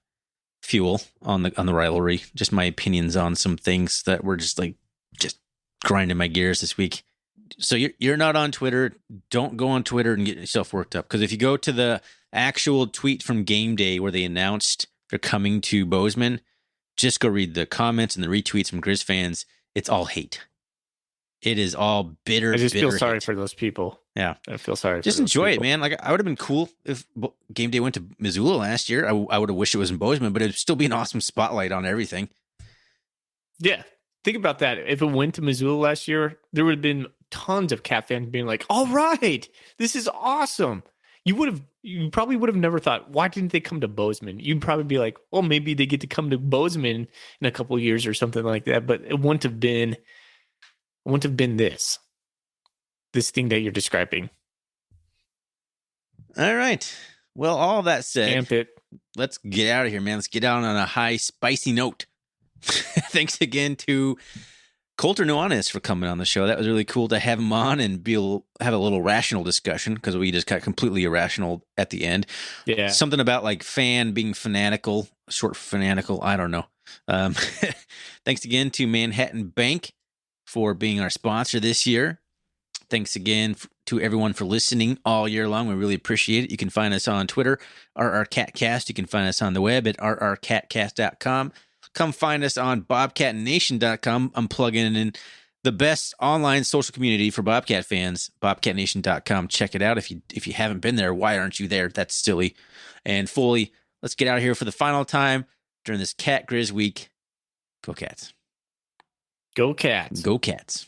fuel on the rivalry. Just my opinions on some things that were just grinding my gears this week. So you're not on Twitter. Don't go on Twitter and get yourself worked up, because if you go to the actual tweet from game day where they announced they're coming to Bozeman, just go read the comments and the retweets from Griz fans. It's all hate. It is all bitter. I just feel sorry hate for those people. Yeah, I feel sorry. Just for those enjoy people. it, man. Like, I would have been cool if game day went to Missoula last year. I would have wished it was in Bozeman, but it'd still be an awesome spotlight on everything. Yeah, think about that. If it went to Missoula last year, there would have been tons of Cat fans being like, "All right, this is awesome." You probably would have never thought, why didn't they come to Bozeman? You'd probably be like, well, maybe they get to come to Bozeman in a couple of years or something like that. But it wouldn't have been this thing that you're describing. All right. Well, all that said, Stamp it. Let's get out of here, man. Let's get out on a high, spicy note. Thanks again to Colter Nuanez for coming on the show. That was really cool to have him on and have a little rational discussion, because we just got completely irrational at the end. Yeah. Something about like fan being fanatical, short for fanatical. I don't know. Thanks again to Manhattan Bank for being our sponsor this year. Thanks again to everyone for listening all year long. We really appreciate it. You can find us on Twitter, RRCatcast. You can find us on the web at rrcatcast.com. Come find us on bobcatnation.com. I'm plugging in the best online social community for Bobcat fans, bobcatnation.com. Check it out. If you haven't been there, why aren't you there? That's silly. And Foley, let's get out of here for the final time during this Cat Griz week. Go Cats. Go Cats. Go Cats.